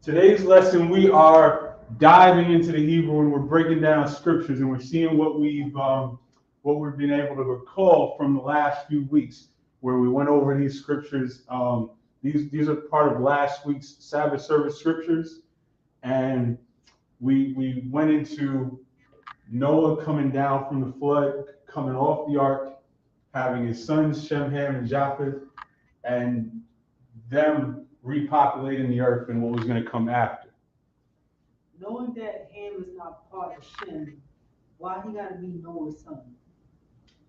Today's lesson, we are diving into the Hebrew and we're breaking down scriptures and we're seeing what we've been able to recall from the last few weeks, where we went over these scriptures. These are part of last week's Sabbath service scriptures, and we went into Noah coming down from the flood, coming off the ark, having his sons Shem, Ham, and Japheth, and them repopulating the earth and what was going to come after. Knowing that Ham is not part of Shem, why he gotta be Noah's son?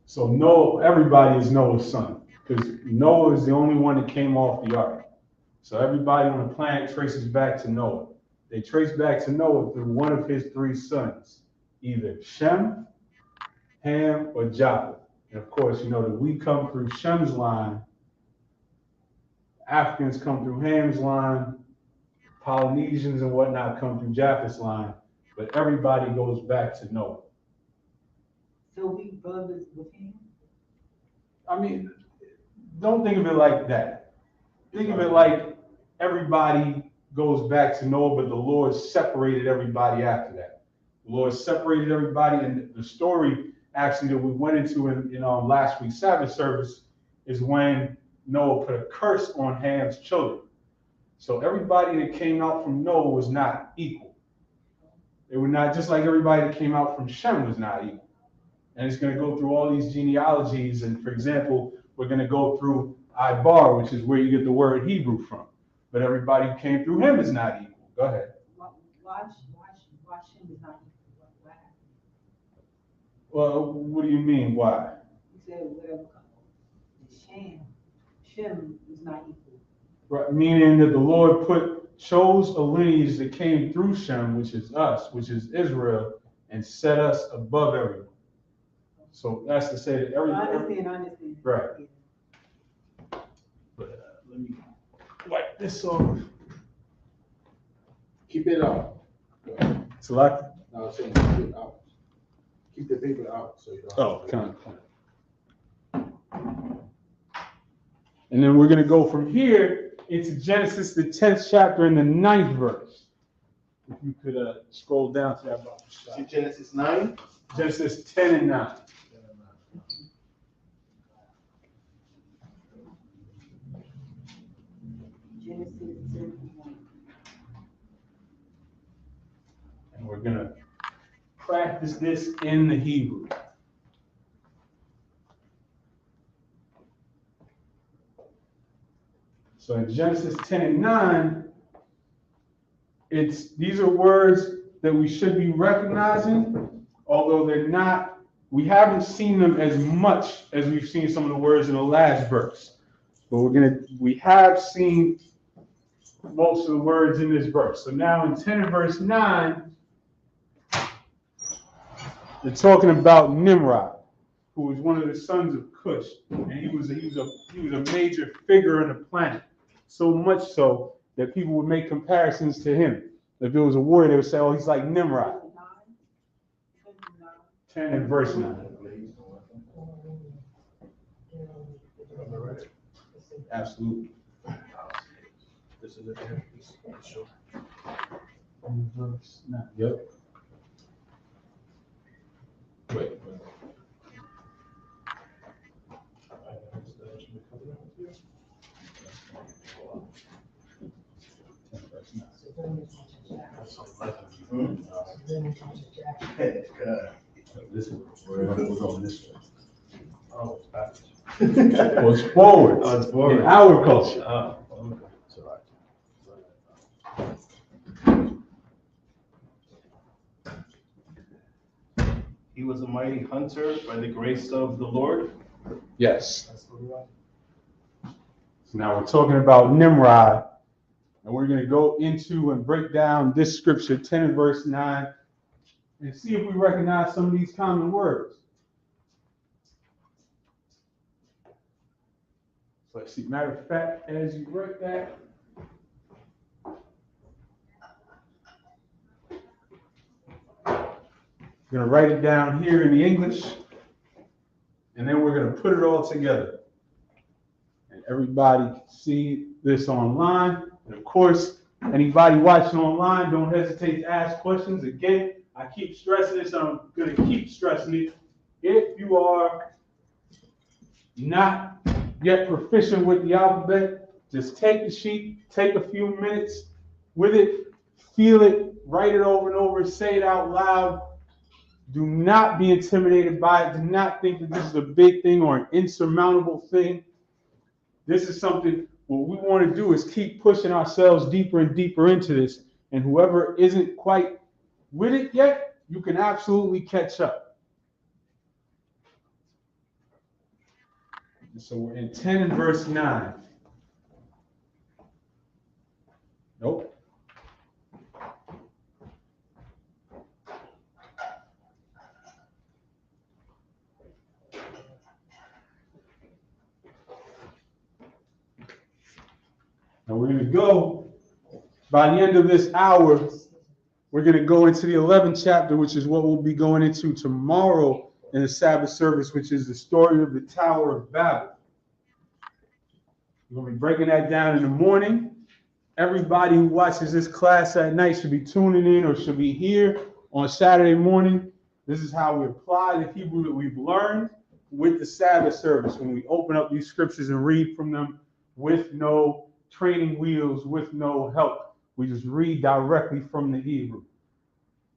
So Noah, everybody is Noah's son, because Noah is the only one that came off the ark. So everybody on the planet traces back to Noah. They trace back to Noah through one of his 3 sons, either Shem, Ham, or Japheth. And of course, you know that we come through Shem's line Africans come through Ham's line, Polynesians and whatnot come through Japheth's line, but everybody goes back to Noah. So we brothers with him? I mean, don't think of it like that. Think of it like everybody goes back to Noah, but the Lord separated everybody after that. The Lord separated everybody, and the story actually that we went into in last week's Sabbath service is when Noah put a curse on Ham's children. So everybody that came out from Noah was not equal. They were not, just like everybody that came out from Shem was not equal. And it's going to go through all these genealogies. And for example, we're going to go through Ibar, which is where you get the word Hebrew from. But everybody who came through him is not equal. Go ahead. Why Shem is not equal? What happened? Well, what do you mean? Why? You said whatever. Shem is not equal. Right, meaning that the Lord chose a lineage that came through Shem, which is us, which is Israel, and set us above everyone. So that's to say that I understand. Right. But let me wipe this off. Keep it out. Select. No, I'm saying keep it out. Keep the paper out so you don't. Oh, kind of. And then we're going to go from here into Genesis, the 10th chapter and the 9th verse. If you could scroll down to that box. See Genesis 9? Genesis 10 and 9. Genesis 10. And we're going to practice this in the Hebrew. So in Genesis 10 and 9, these are words that we should be recognizing, although they're not, we haven't seen them as much as we've seen some of the words in the last verse. But we have seen most of the words in this verse. So now in 10 and verse 9, they're talking about Nimrod, who was one of the sons of Cush, and he was a major figure on the planet. So much so that people would make comparisons to him. If there was a warrior, they would say, "Oh, he's like Nimrod." 10 and verse 9. Absolutely. This is it here. Sure. Verse 9. Yep. Wait. We're going this way. Oh, it's backwards. Well, it's forward. Oh, it's forward. In our culture. Oh, okay. It's all right. He was a mighty hunter by the grace of the Lord. Yes. So now we're talking about Nimrod, and we're going to go into and break down this scripture, 10 and verse 9, and see if we recognize some of these common words. So let's see. Matter of fact, as you write that, we're going to write it down here in the English, and then we're going to put it all together. And everybody can see this online. And of course, anybody watching online, don't hesitate to ask questions. Again, I keep stressing this, and I'm going to keep stressing it. If you are not yet proficient with the alphabet, just take the sheet, take a few minutes with it, feel it, write it over and over, say it out loud. Do not be intimidated by it. Do not think that this is a big thing or an insurmountable thing. This is something, what we want to do is keep pushing ourselves deeper and deeper into this. And whoever isn't quite with it yet, you can absolutely catch up. So we're in 10 and verse 9. Nope. And we're going to go, by the end of this hour, we're going to go into the 11th chapter, which is what we'll be going into tomorrow in the Sabbath service, which is the story of the Tower of Babel. We're going to be breaking that down in the morning. Everybody who watches this class at night should be tuning in or should be here on Saturday morning. This is how we apply the Hebrew that we've learned with the Sabbath service. When we open up these scriptures and read from them with no training wheels, with no help. We just read directly from the Hebrew.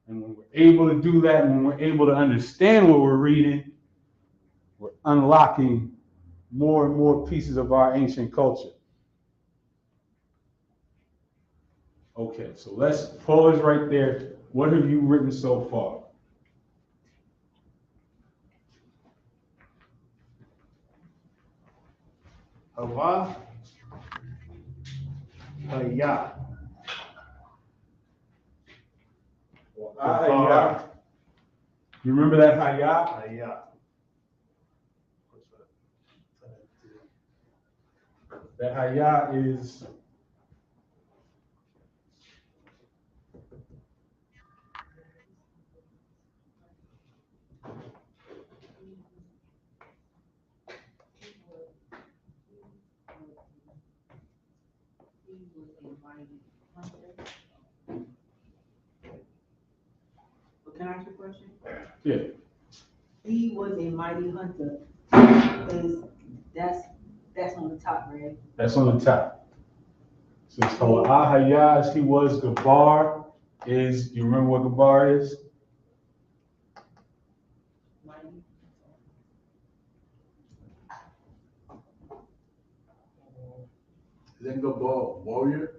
And when we're able to do that, and when we're able to understand what we're reading, we're unlocking more and more pieces of our ancient culture. Okay, so let's pause right there. What have you written so far? Hava, Haya. Haya. You remember that Haya? Haya. That Haya is Can I ask you a question? yeah. He was a mighty hunter. Because that's on the top, right? That's on the top. So it's called Ahayas. He was Gabar. Is you remember what Gabar is? Mighty. Then go ball warrior.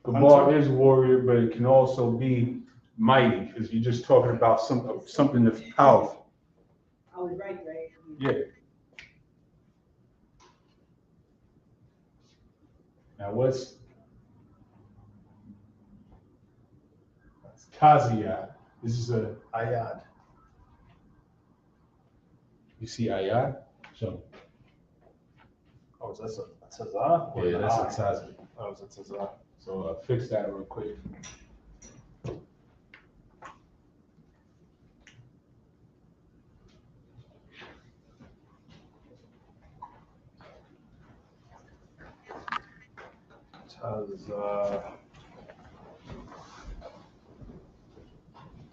Gabar is warrior, but it can also be mighty because you're just talking about something that's powerful. I was right? Yeah. Now what's Kaziyah? This is a Ayad. you see Ayad? So Oh, is that a Tazah? yeah, that's a Taziyah. Oh, it's a Tazah. So fix that real quick.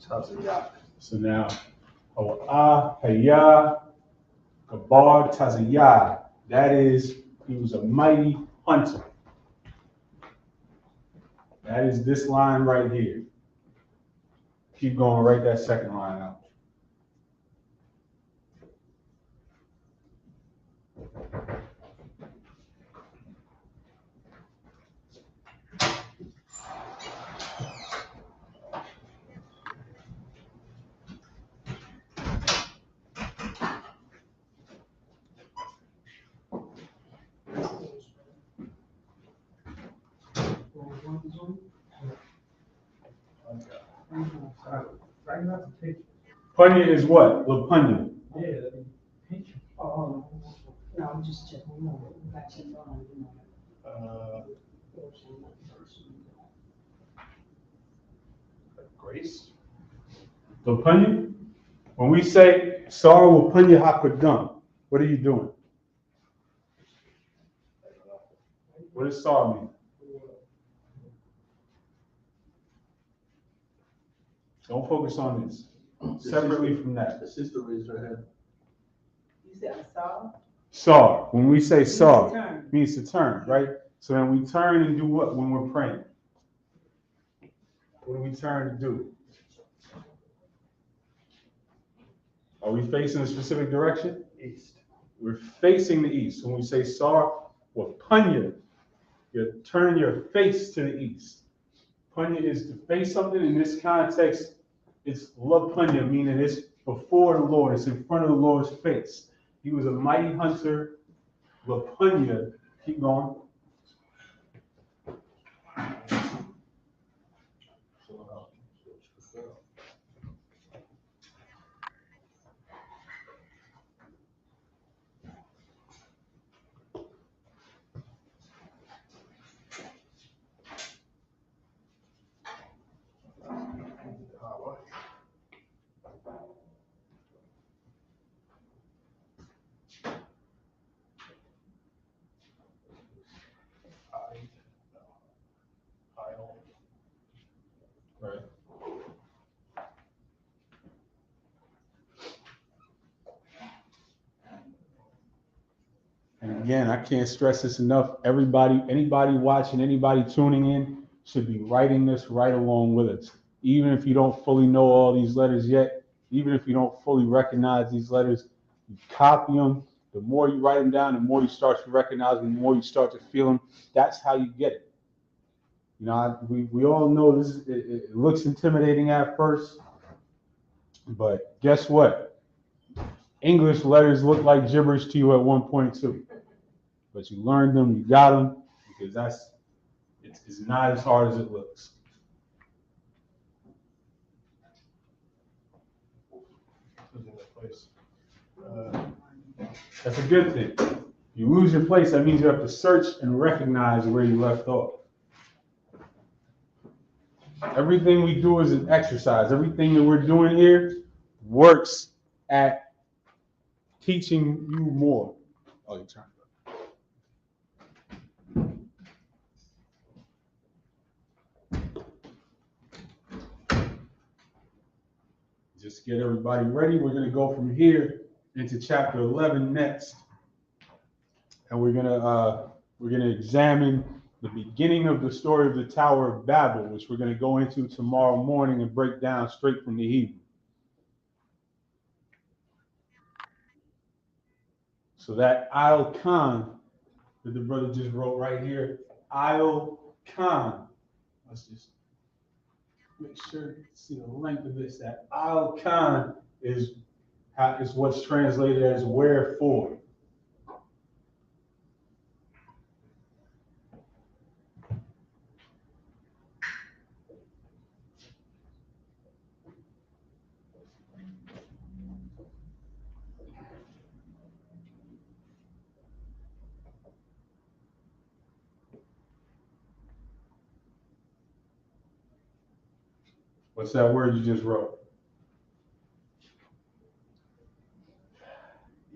Taziyah. So now, Haya, Gabar, Taziyah. That is, he was a mighty hunter. That is this line right here. Keep going, write that second line out. Punya is what? Lapunya. Oh, no, I'm just checking. No, that's it. Grace. Lapunya? When we say Sar Lapunya Hakadam, what are you doing? What does Sar mean? Don't focus on this. Separately from that. The sister raised her hand. You said I saw? Sar. When we say Sar, turn. means to turn, right? So then we turn and do what when we're praying? What do we turn to do? Are we facing a specific direction? East. We're facing the east. When we say Sar or Punya, you're turning your face to the east. Punya is to face something. In this context, it's La Punya, meaning it's before the Lord. It's in front of the Lord's face. He was a mighty hunter. La Punya, keep going. again, I can't stress this enough. Anybody watching, anybody tuning in should be writing this right along with us. Even if you don't fully know all these letters yet, even if you don't fully recognize these letters, you copy them. The more you write them down, the more you start to recognize them, the more you start to feel them. That's how you get it. You know, we all know this. It looks intimidating at first, but guess what? English letters look like gibberish to you at one point too. But you learned them, you got them, because it's not as hard as it looks. That's a good thing. If you lose your place, that means you have to search and recognize where you left off. Everything we do is an exercise. Everything that we're doing here works at teaching you more. Oh, you're trying. Just get everybody ready. We're going to go from here into chapter 11 next, and we're going to examine the beginning of the story of the Tower of Babel, which we're going to go into tomorrow morning and break down straight from the Hebrew. So that Al Khan that the brother just wrote right here, Al Khan. Let's just make sure you see the length of this. That Al Khan is what's translated as wherefore. What's that word you just wrote?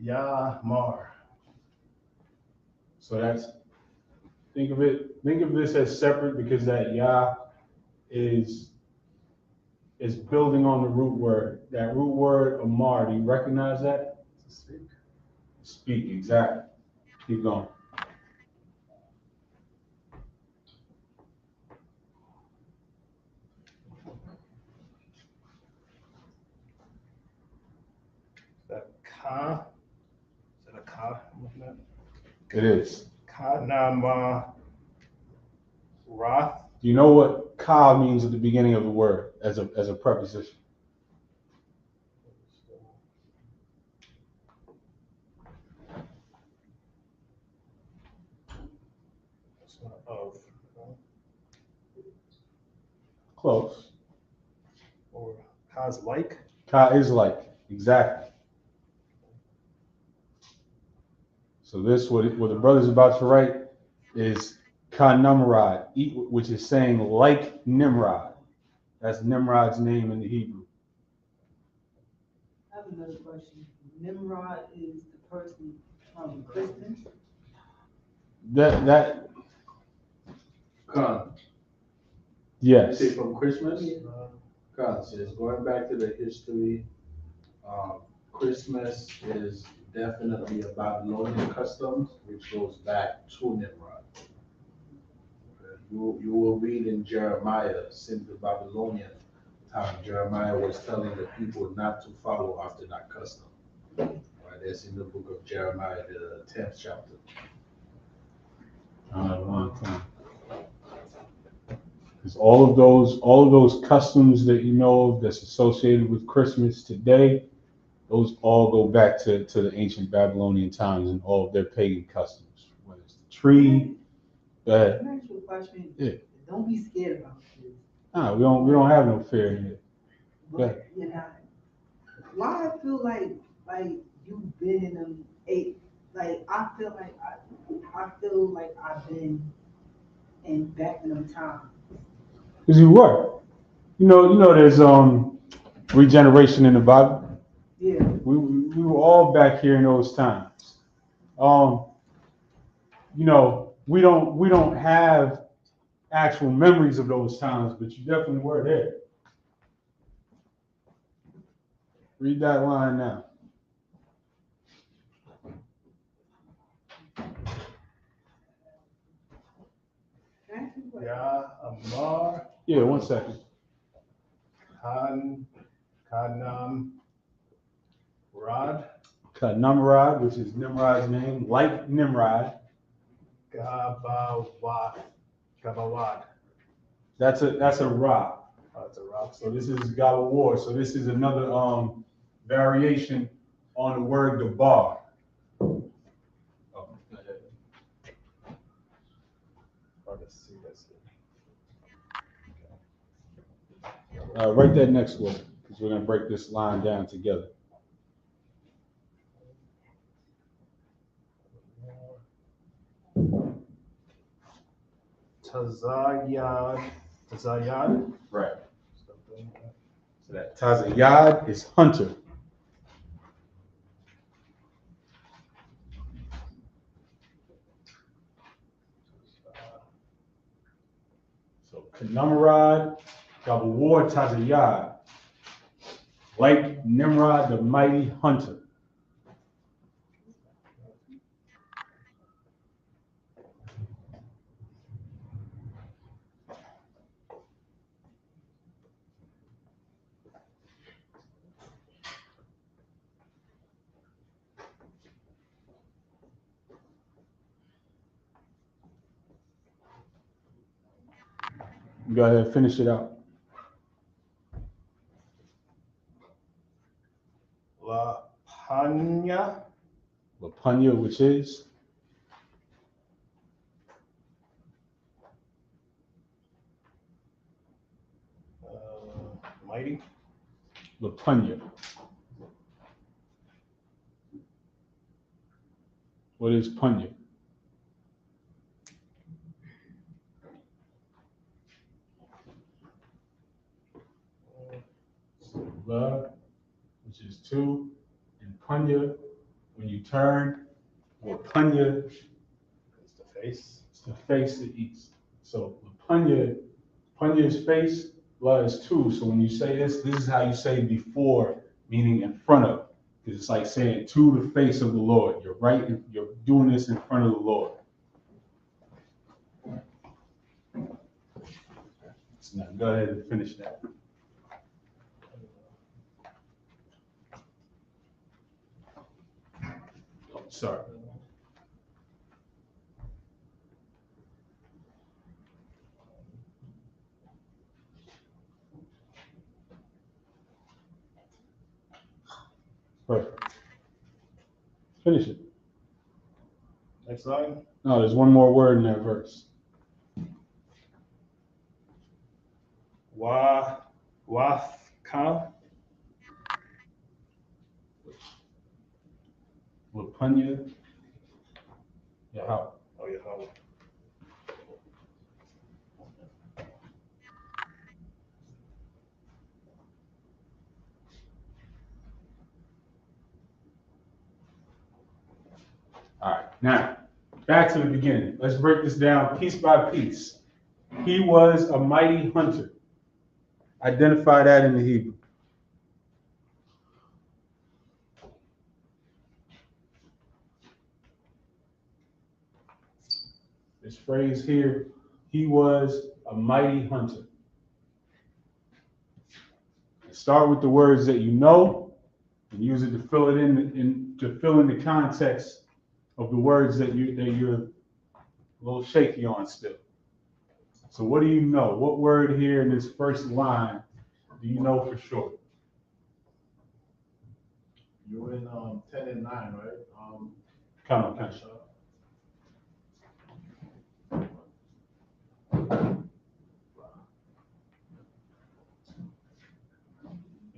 Yamar. So think of this as separate, because that Yah is building on the root word. That root word Amar, do you recognize that? Speak. Speak, exactly. Keep going. That Ka. Is that a Ka? It is. Kanama Ra. Do you know what ka means at the beginning of the word as a preposition? Of. Close. Or Ka's like. Ka is like, exactly. So this, what the brother's about to write, is Ka Nimrod, which is saying like Nimrod. That's Nimrod's name in the Hebrew. I have another question. Nimrod is the person from Christmas? That Khan. yes. You say from Christmas? Khan says, going back to the history, Christmas is definitely a Babylonian custom, which goes back to Nimrod. You will read in Jeremiah, since the Babylonian time, Jeremiah was telling the people not to follow after that custom. Right, that's in the book of Jeremiah, the 10th chapter. Long time. Because all of those customs that you know of that's associated with Christmas today, those all go back to the ancient Babylonian times and all of their pagan customs. Whether it's the tree, Can I ask you a question? Yeah. Don't be scared about this. we don't have no fear in it. But, you know, why I feel like you've been in them I feel like I've been back in them times. Because you were. You know there's regeneration in the Bible. Yeah. We were all back here in those times. We don't have actual memories of those times, but you definitely were there. Read that line now. Ya Amar Yeah, 1 second. Kanam Rad Nimrod, which is Nimrod's name, like Nimrod. Gabawad. That's a rock. That's a rock. So this is Gabawar. So this is another variation on the word Gabar. Oh, go ahead. Hard to see this. Write that next word, because we're going to break this line down together. Tazayad. Right. So that Tazayad is hunter. So Nimrod, Gabawar, Tazayad, like Nimrod, the mighty hunter. Go ahead, finish it out. La Panya. Lapanya, which is Mighty. Lapanya. What is Punya? So La, which is 2, and Punya, when you turn, or Punya, It's the face. it's the face that eats. So Punya is face, La is 2. So when you say this is how you say before, meaning in front of. Because it's like saying to the face of the Lord. You're doing this in front of the Lord. So now go ahead and finish that. Oh, sorry. Perfect. Finish it. Next line. No, there's one more word in that verse. Wathka. Lapunya. Yahweh. Oh, Yahweh. All right, now back to the beginning. Let's break this down piece by piece. He was a mighty hunter. Identify that in the Hebrew. This phrase here, he was a mighty hunter. Start with the words that you know and use it to fill it in to fill in the context of the words that you're a little shaky on still. So what do you know? What word here in this first line do you know for sure? You're in 10 and 9, right? Come on.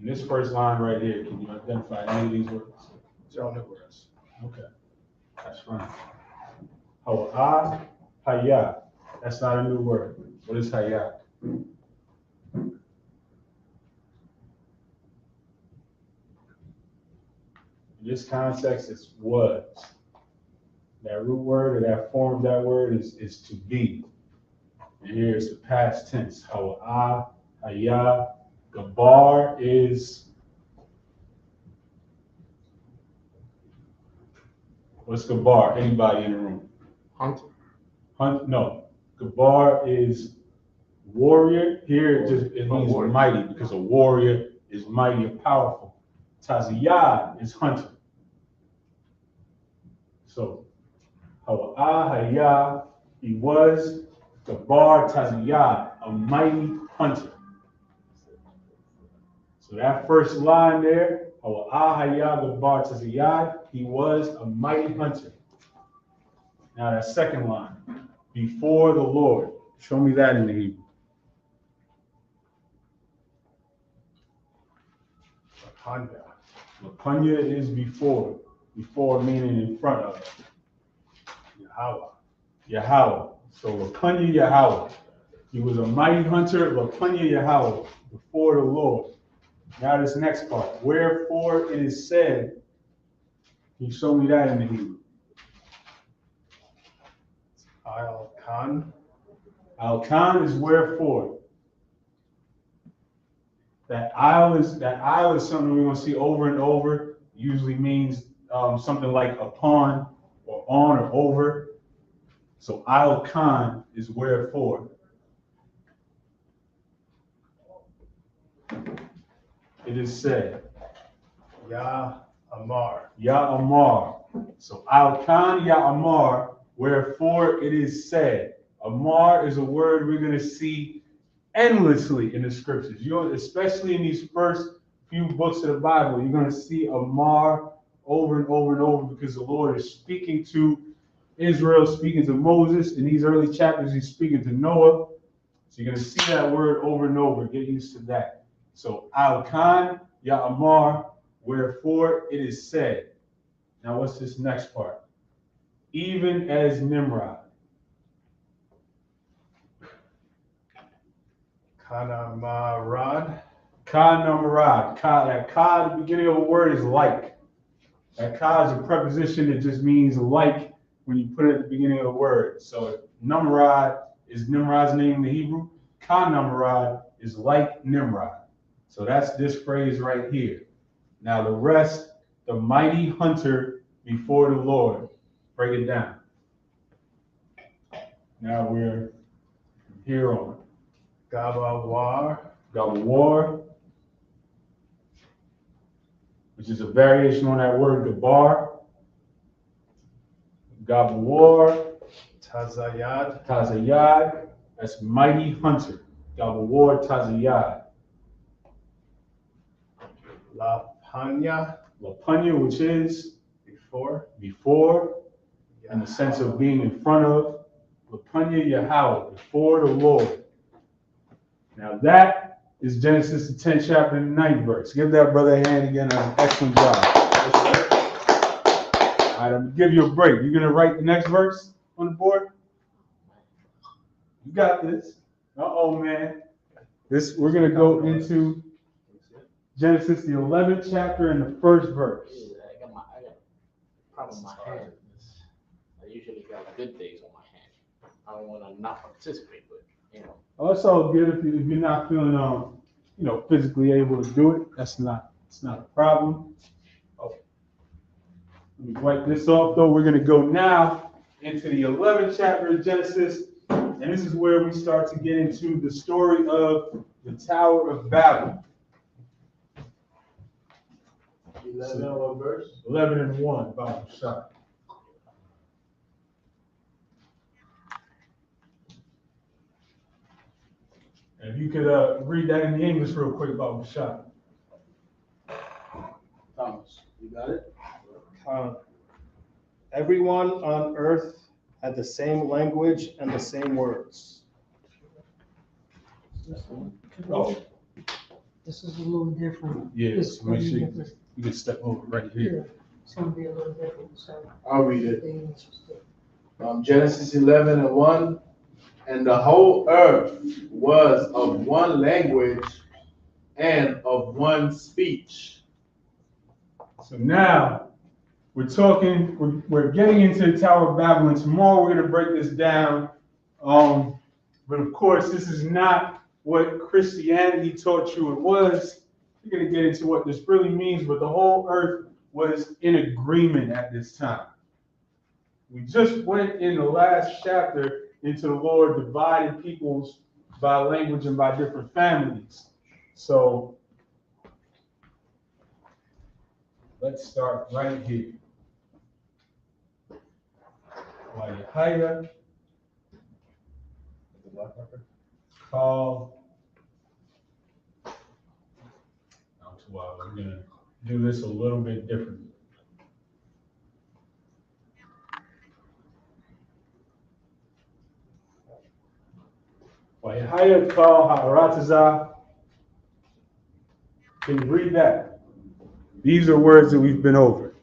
In this first line right here, can you identify any of these words? These are all new words. Okay, that's fine. Ha'ah, hayah. That's not a new word. What is hayah? In this context, it's was. That root word or that form of that word is to be. And here is the past tense. Ha'ah, hayah. Gabar is, what's Gabar? Anybody in the room? Hunter. No. Gabar is warrior. Here it means mighty, because a warrior is mighty and powerful. Taziyad is hunter. So, Hawa'ahaya, he was Gabar Taziyad, a mighty hunter. So that first line there, Hawa'ahaya Gabar Taziyad, he was a mighty hunter. Now that second line, before the Lord. Show me that in the Hebrew. Lapanya is before. Before meaning in front of. Yahweh. So Lapanya Yahweh. He was a mighty hunter, Lapanya Yahweh, before the Lord. Now this next part. Wherefore it is said, can you show me that in the Hebrew? Al-Khan. Al-Khan is wherefore. That aisle is something we're going to see over and over. Usually means something like upon or on or over. So Al-Khan is wherefore. It is said. Ya Amar. Ya Amar. So Al-Khan Ya Amar, wherefore it is said. Amar is a word we're going to see endlessly in the scriptures. Especially in these first few books of the Bible, you're going to see Amar over and over and over, because the Lord is speaking to Israel, speaking to Moses. In these early chapters, he's speaking to Noah. So you're going to see that word over and over. Get used to that. So Al-Khan Ya Amar, wherefore it is said. Now what's this next part? Even as Nimrod. Kanamarad. Kanamarad. That ka at the beginning of a word is like. That ka is a preposition that just means like when you put it at the beginning of a word. So Nimrod is Nimrod's name in the Hebrew. Kanamarad is like Nimrod. So that's this phrase right here. Now the rest, the mighty hunter before the Lord. Break it down. Now we're from here on. Gabawar, which is a variation on that word Gabar. Gabawar. Tazayad, that's mighty hunter. Gabawar Tazayad. Lapanya, which is before, in the sense of being in front of. Lapanya Yahweh, before the Lord. Now that is Genesis the 10th chapter and the 9th verse. Give that brother a hand again. That's an excellent job. All right, I'm going to give you a break. You're going to write the next verse on the board? You got this. Uh-oh, man. We're going to go into Genesis the 11th chapter and the first verse. I got a problem with my hand. I usually got good days on my hand. I don't want to not participate, but Oh, it's all good if you're not feeling physically able to do it. It's not a problem. Oh. Let me wipe this off though. We're gonna go now into the 11th chapter of Genesis, and this is where we start to get into the story of the Tower of Babel. 11 and what verse? 11 and 1, Bible shot. If you could read that in the English real quick, Bible shot. Thomas, you got it? Everyone on earth had the same language and the same words. Oh, This is a little different. yeah, This so make is sure different. you can step over right Yeah, here. it's gonna be a little different, so. I'll read it. the English is different. Genesis 11 and 1. And the whole earth was of one language and of one speech. So now we're getting into the Tower of Babel, and tomorrow we're going to break this down. But of course, this is not what Christianity taught you it was. We're going to get into what this really means, but the whole earth was in agreement at this time. We just went in the last chapter into the Lord, divided peoples by language and by different families. So let's start right here. Wayahaya, call. We're going to do this a little bit differently. Wayahaya call Ha'arataza. Can you read that? These are words that we've been over.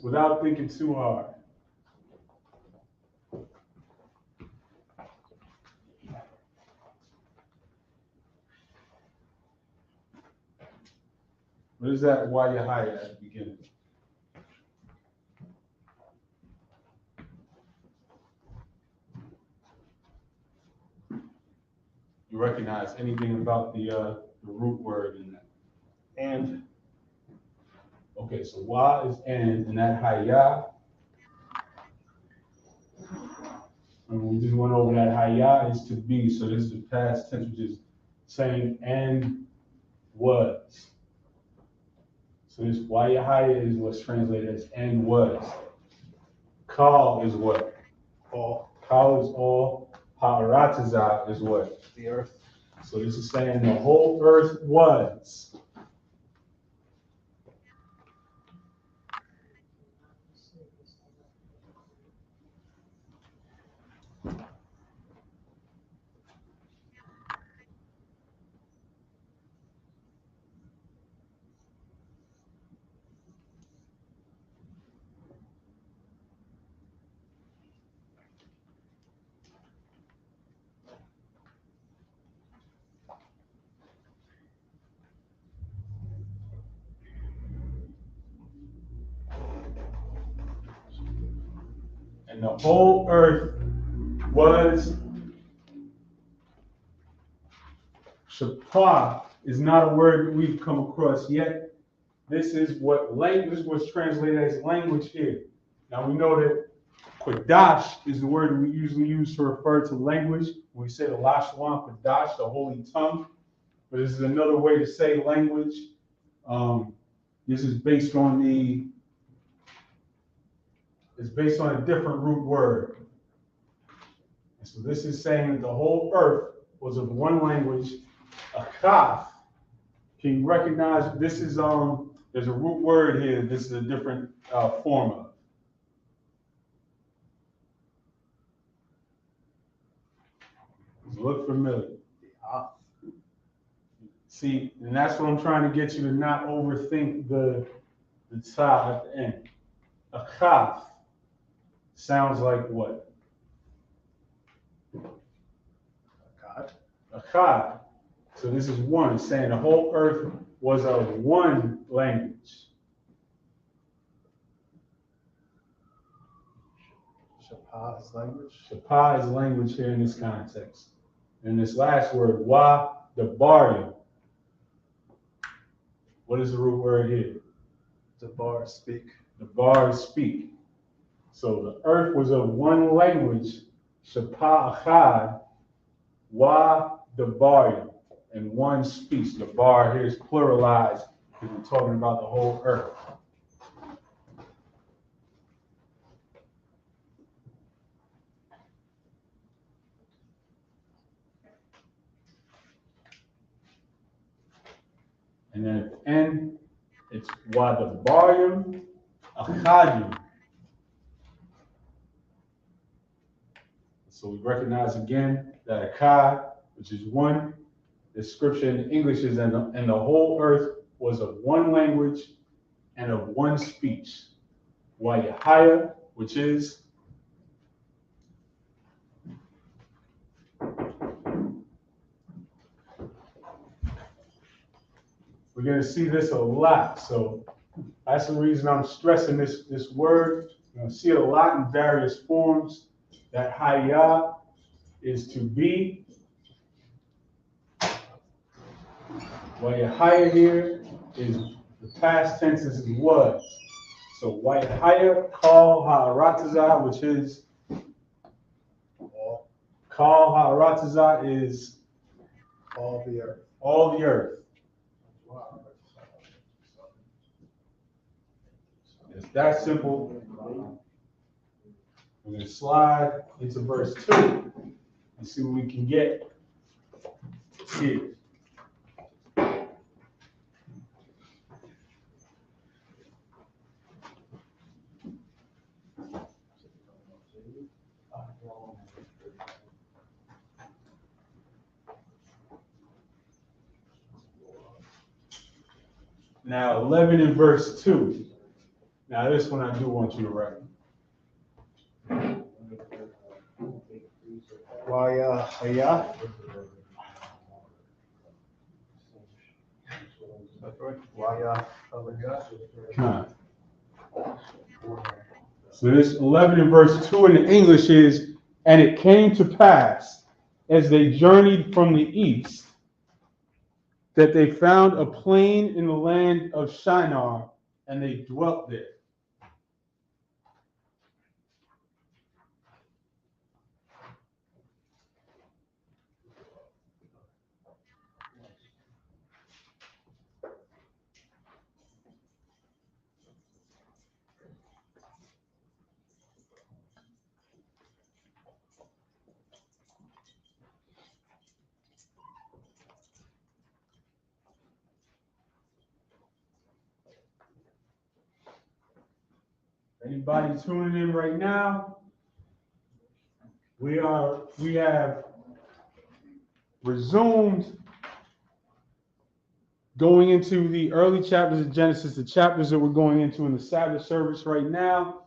Without thinking too hard. What is that Wayahaya at the beginning? You recognize anything about the root word in that? And Okay, so wa is and that haya. And we just went over that haya is to be, so this is the past tense, which is saying and was. So this wayahaya is what's translated as and was. Kal is what? all Kal is all. Ha'arataza is what? the earth. So this is saying the whole earth was. And the whole earth was. Shapah is not a word that we've come across yet. This is what language was translated as language here. Now we know that Qadash is the word we usually use to refer to language. We say the Lashawan Qadash, the holy tongue. But this is another way to say language. This is based on a different root word. And so this is saying that the whole earth was of one language, a kaf. Can you recognize this is there's a root word here. This is a different form of. Does it look familiar? See, and that's what I'm trying to get you to not overthink the ta at the end. A kaf sounds like what? God. A kaf. So this is one. It's saying the whole earth was of one language. Shapah is language. Shapah is language here in this context. And this last word, wa, the bar. What is the root word here? The bar speak. The bars speak. So the earth was of one language, Shapah achad, wa, the bar, and one speech. The bar here is pluralized because we're talking about the whole earth. And then at the end, it's Wadabarim Achadim. So we recognize again that Achad, which is one, the scripture in English is, and the whole earth was of one language and of one speech. Wayahaya, which is we're going to see this a lot. So that's the reason I'm stressing this word. You're going to see it a lot in various forms. That haya is to be. Wayahaya here is the past tense is was. So white higher, call ha'aratazah, which is call ha'aratazah is All the earth. all the earth. It's that simple. We're going to slide into verse 2 and see what we can get here. Now, 11 in verse 2. Now, this one I do want you to write. Waya. Waya. So this 11 in verse 2 in the English is, and it came to pass, as they journeyed from the east, that they found a plain in the land of Shinar, and they dwelt there. Anybody tuning in right now? We have resumed going into the early chapters of Genesis, the chapters that we're going into in the Sabbath service right now.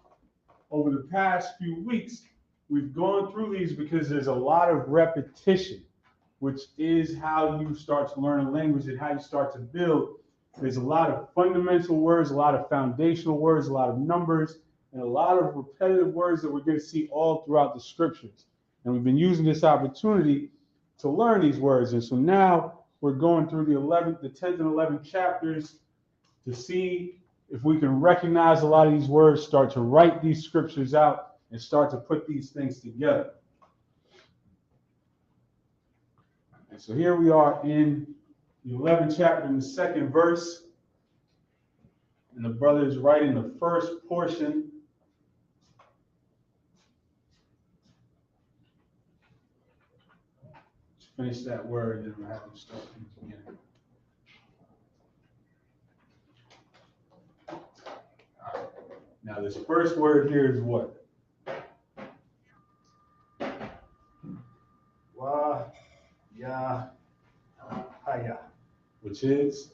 Over the past few weeks, we've gone through these because there's a lot of repetition, which is how you start to learn a language and how you start to build. There's a lot of fundamental words, a lot of foundational words, a lot of numbers, and a lot of repetitive words that we're going to see all throughout the scriptures. And we've been using this opportunity to learn these words. And so now we're going through the 10th and 11th chapters to see if we can recognize a lot of these words, start to write these scriptures out, and start to put these things together. And so here we are in the 11th chapter in the 2nd verse. And the brother is writing the first portion. Let's finish that word, and then we'll have to start again. Now, this first word here is what? Haya. Which is?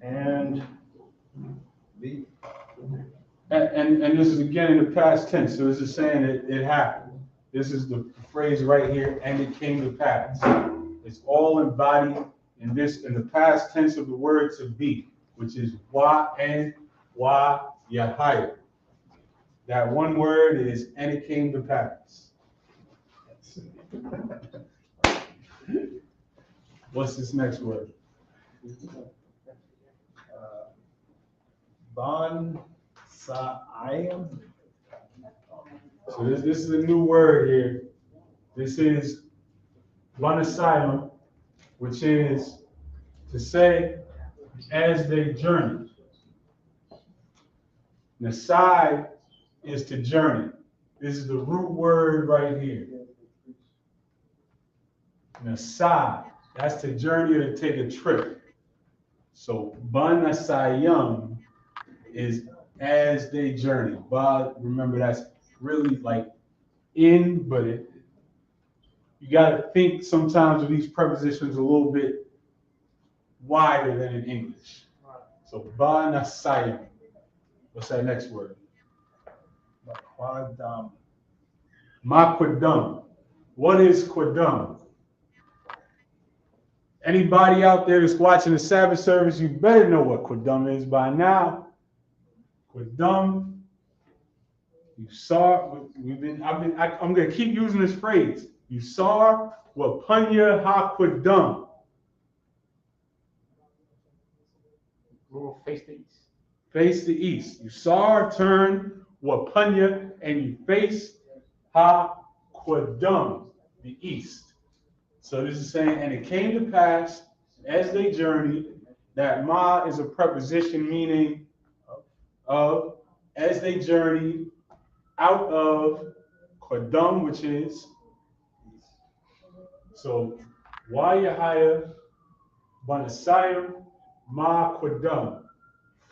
And be. And this is again in the past tense, so this is saying it happened. This is the phrase right here, and it came to pass. It's all embodied in the past tense of the word to be, which is wa and wa yahaya. That one word is, and it came to pass. What's this next word? Ban Sa'ayim. So this is a new word here. This is banasayim, which is to say, as they journey. Nasai is to journey. This is the root word right here. Nasai, that's to journey or to take a trip. So banasayim is as they journey. Ba, remember that's really like in, but you got to think sometimes of these prepositions a little bit wider than in English. So banasayim. What's that next word? Makwadam. What is kwadam? Anybody out there that's watching the Sabbath service, you better know what kwadam is by now. Kwadam. You saw. I'm going to keep using this phrase. You saw wapanya ha kwadam. Or face the east. Face the east. Yusar, turn, Wapunya, and you face Ha-Quadum, the east. So this is saying, and it came to pass as they journeyed, that Ma is a preposition meaning of, as they journeyed out of Quadum, which is, so Wayahaya Banasayim Ma Quadum,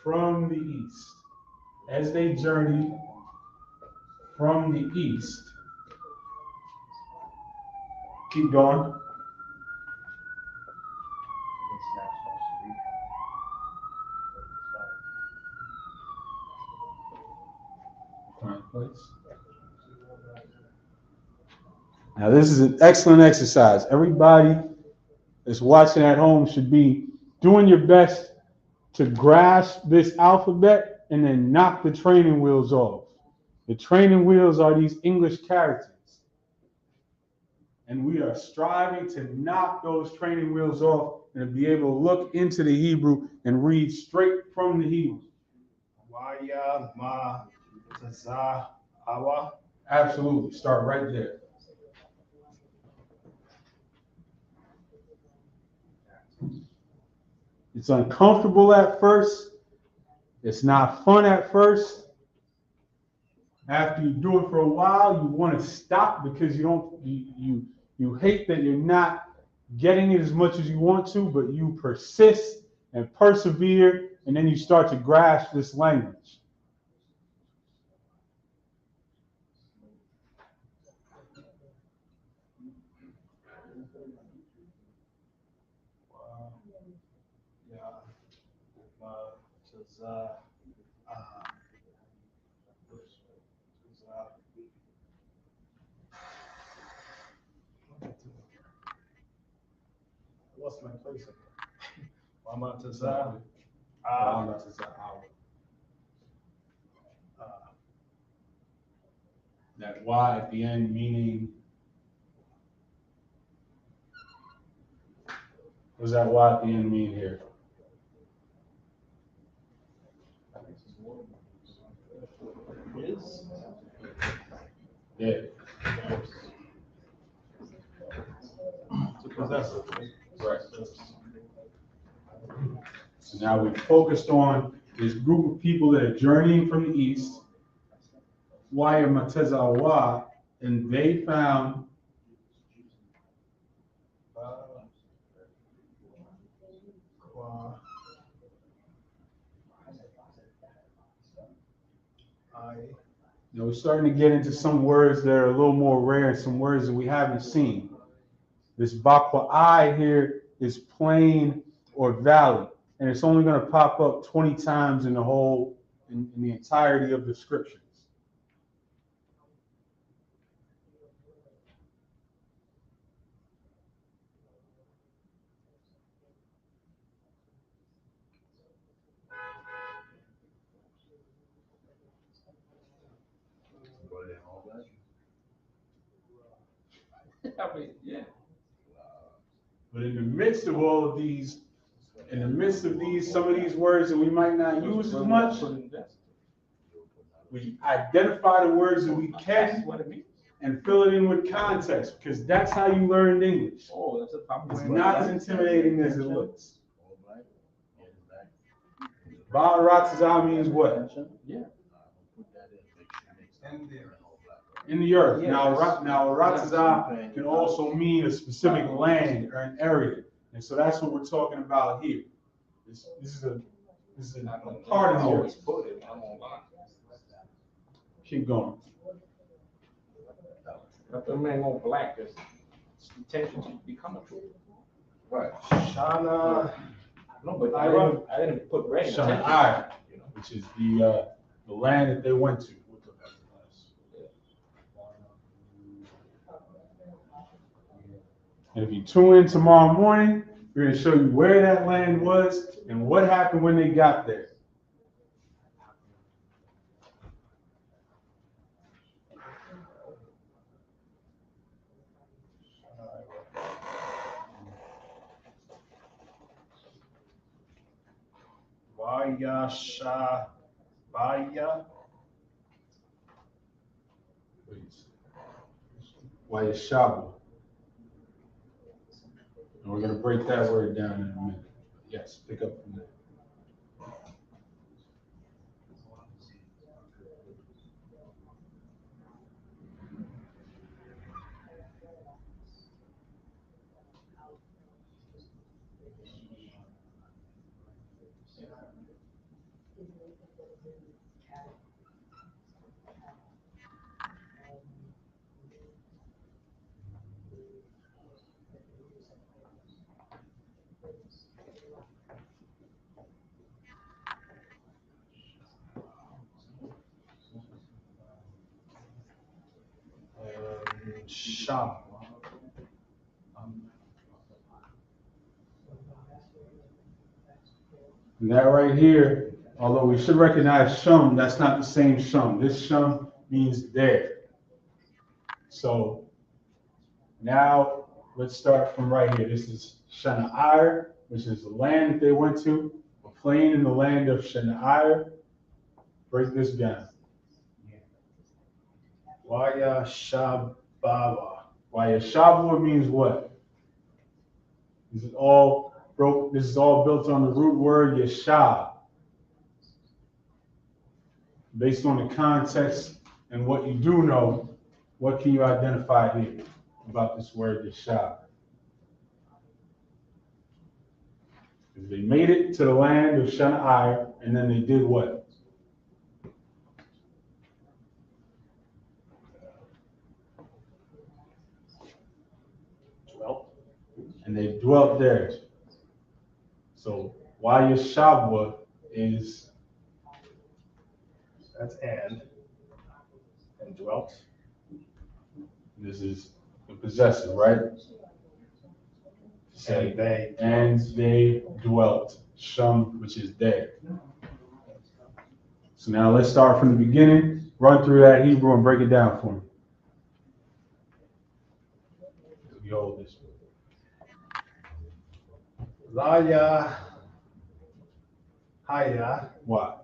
from the east. As they journeyed from the east. Keep going. Now this is an excellent exercise. Everybody that's watching at home should be doing your best to grasp this alphabet and then knock the training wheels off. The training wheels are these English characters. And we are striving to knock those training wheels off and be able to look into the Hebrew and read straight from the Hebrew. Waya, ma, taza, awa. Absolutely. Start right there. It's uncomfortable at first. It's not fun at first. After you do it for a while, you want to stop because you hate that you're not getting it as much as you want to, but you persist and persevere, and then you start to grasp this language. What's my place again? Wama, taza, That Y at the end meaning, what does that Y at the end mean here? Yeah. to possess it. Right. So now we've focused on this group of people that are journeying from the east, Wayamatezawa, and they found now we're starting to get into some words that are a little more rare and some words that we haven't seen. This Bakwa'ai here is plain or valley, and it's only going to pop up 20 times in the entirety of the scriptures. I mean, yeah. But in the midst of all of these, some of these words that we might not use as much, we identify the words that we can and fill it in with context, because that's how you learned English. Oh, that's a problem. It's not as intimidating as it looks. Ba'aratazah means what? Yeah. In the earth. Now, Ratazah can also mean a specific land or an area. And so that's what we're talking about here. This is a part of the earth. Keep going. But the man on black is intention to become a truth. Right. Shana. No, but I didn't put red in Shanai, which is the land that they went to. And if you tune in tomorrow morning, we're going to show you where that land was and what happened when they got there. Vayashabaya. Wayashaba. And we're going to break that word down in a minute. Yes, pick up from there. Sham. And that right here, although we should recognize shum, that's not the same shum. This shum means there. So now let's start from right here. This is Shana'ir, which is the land that they went to, a plain in the land of Shana'ir. Break this down. Vayashabava. Wayashabua means what? This is all built on the root word yashab. Based on the context and what you do know, what can you identify here about this word yashab? They made it to the land of Shana'ir, and then they did what? And they dwelt there. So Wayashabwa is That's and dwelt. this is the possessive, right? And they dwelt. Shum, which is there. So now let's start from the beginning, run through that Hebrew and break it down for me. We hold this. Laya Haya. Why?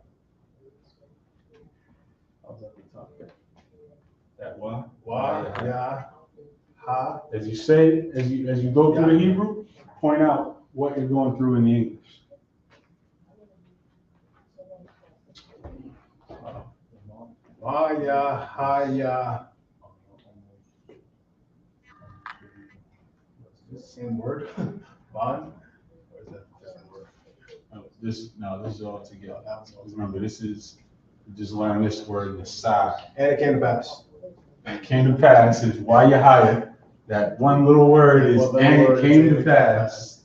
That why? Waya Ha. As you say, as you go through the Hebrew, point out what you're going through in the English. Waya Haya. Same word. Bon. Or is that different word? This is all together. Remember, we just learned this word, the side. And it came to pass. And it came to pass is Wayahaya. That one little word is and it came to pass.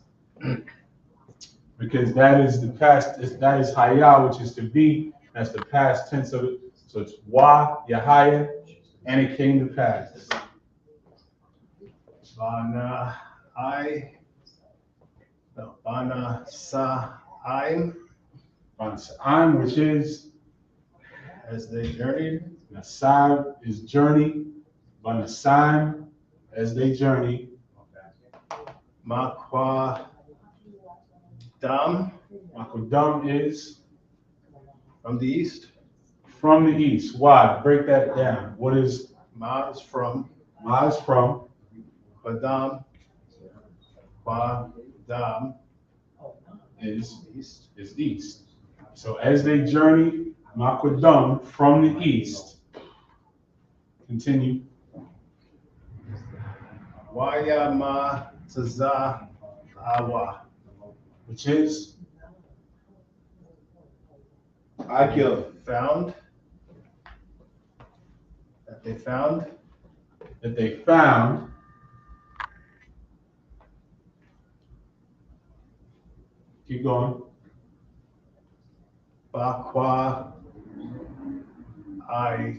Because that is the past, that is Haya, which is to be. That's the past tense of it. So it's Wayahaya, and it came to pass. Bana Sa'im. Bana Sa'im, which is As they journeyed. Nasab is journey. Bana Sa'im, as they journey. Makwa Dam. Makudam is From the east. from the east. Why? Break that down. What is Ma is from. Ma is from? Badam. Badam. Is east. So as they journey, Makudam from the east. Continue. Waya Ma Taza Awa. Which is Found. That they found. that they found. Keep going. Bakwa I.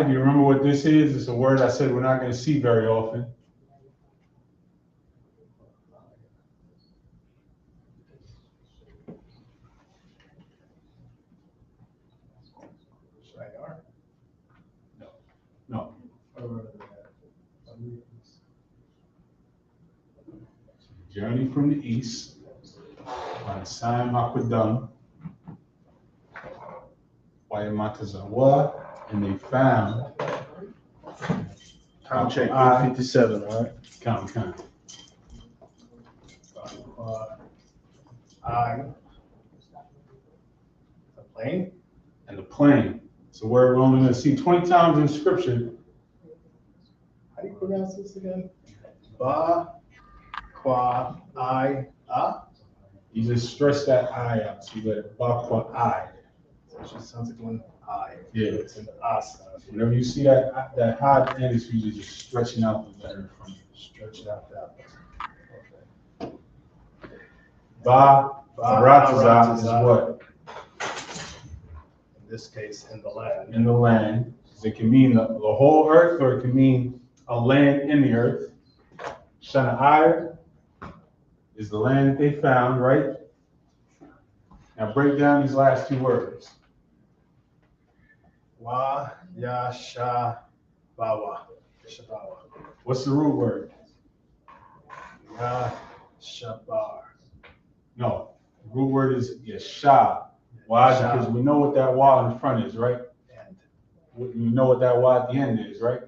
Do you remember what this is? It's a word I said we're not going to see very often. No. Journey from the east. Sam Akwadam, Wayamatazawa, and they found. Time check, 8:57, all right? Count. The plane. And the plane. It's a word we're only going to see 20 times in scripture. How do you pronounce this again? Ba, qua, I, a. You just stretch that I out. So you let it ba qua I. So it just sounds like one I. Yeah. It's an a sound. Whenever you see that high at the end, it's usually just stretching out the letter from you. Stretch it out that way. Ba Rataza is what? In this case, in the land. In the land. It can mean the whole earth, or it can mean a land in the earth. Shana'ir is the land that they found, right? Now break down these last two words. Wa, ya, sha, bawa. Shabawa. What's the root word? Ya, shabar. No, the root word is yasha. Why? Because we know what that wa in the front is, right? And You know what that wa at the end is, right?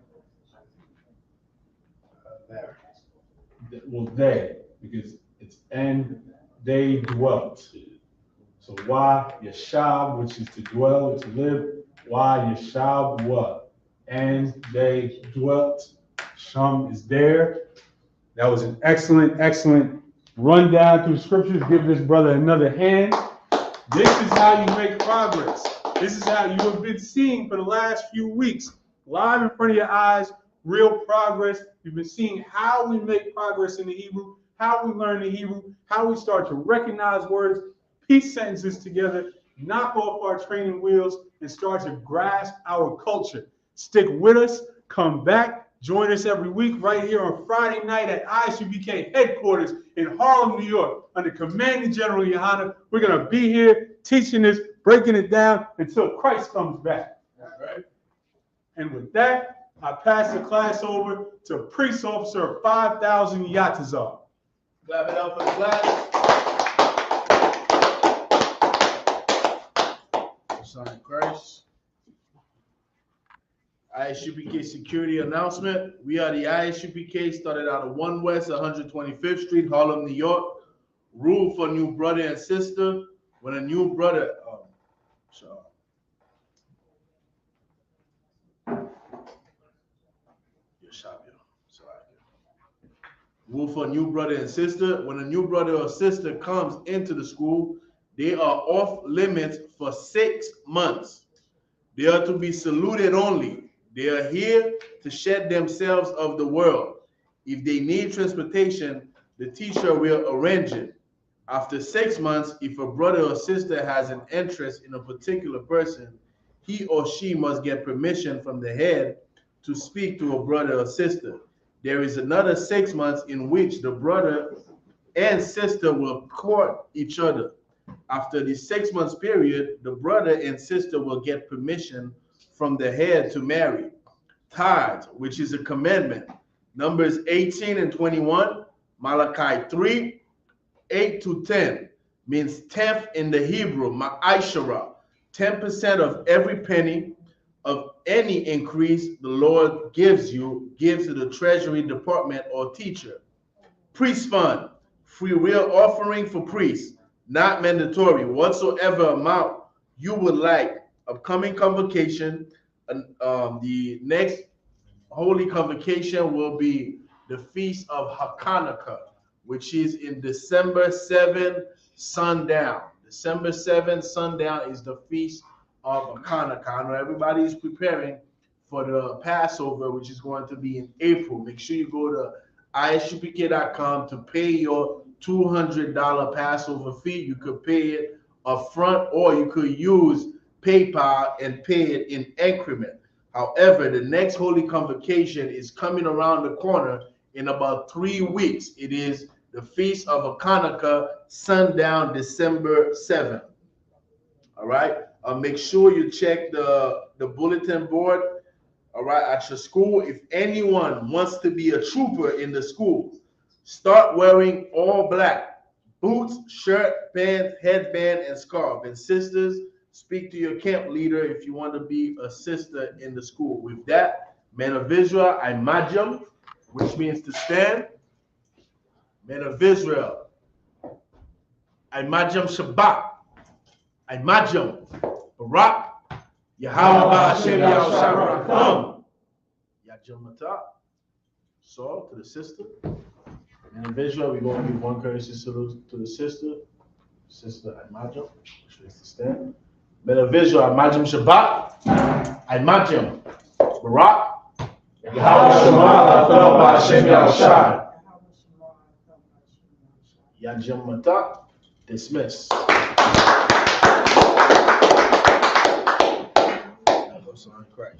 there. Well, they, because it's and they dwelt. So why yashab, which is to dwell or to live, why yashab what? And they dwelt. Sham is there. That was an excellent rundown through scriptures. Give this brother another hand. This is how you make progress. This is how you have been seeing for the last few weeks, live in front of your eyes, real progress. You've been seeing how we make progress in the Hebrew, how we learn the Hebrew, how we start to recognize words, piece sentences together, knock off our training wheels, and start to grasp our culture. Stick with us, come back, join us every week right here on Friday night at Isupk headquarters in Harlem, New York, under Commanding General Yohana. We're going to be here teaching this, breaking it down until Christ comes back. All right? And with that, I pass the class over to Priest Officer 5000 Yatazar. Clap it up for the class. Son of Christ. ISUPK security announcement. We are the ISUPK, started out of 1 West 125th Street, Harlem, New York. Rule for new brother and sister. When a new brother, Rule for new brother and sister. When a new brother or sister comes into the school, they are off limits for 6 months. They are to be saluted only. They are here to shed themselves of the world. If they need transportation, the teacher will arrange it. After 6 months, if a brother or sister has an interest in a particular person, he or she must get permission from the head to speak to a brother or sister. There is another 6 months in which the brother and sister will court each other. After the 6 months period, the brother and sister will get permission from the head to marry. Tithes, which is a commandment. Numbers 18 and 21, Malachi 3, 8 to 10, means tenth in the Hebrew, ma'ashara, 10% of every penny of any increase the Lord gives to the treasury department or teacher. Priest fund, free will offering for priests, not mandatory, whatsoever amount you would like. Upcoming convocation, the next holy convocation will be the Feast of Hanukkah, which is in December 7, sundown. December 7, sundown is the Feast of Hanukkah. I know everybody is preparing for the Passover, which is going to be in April. Make sure you go to isupk.com to pay your $200 Passover fee. You could pay it up front, or you could use PayPal and pay it in increment. However, the next holy convocation is coming around the corner in about 3 weeks. It is the Feast of Hanukkah, sundown, December 7th. All right. Make sure you check the bulletin board, all right, at your school. If anyone wants to be a trooper in the school, start wearing all black. boots, shirt, pants, headband, and scarf. And sisters, speak to your camp leader if you want to be a sister in the school. With that, men of Israel, I majam, which means to stand. Men of Israel, I majam Shabbat. I majam Barak. Yahweh Hashem Yahshua. Yajam Matah. So, to the sister. Men of Israel, we're going to give one courtesy salute to the sister. Sister Imajam, which means to stand. Men of Israel, Imajam Shabbat. Imajam Barak. Yajam Matah. Dismiss. Christ.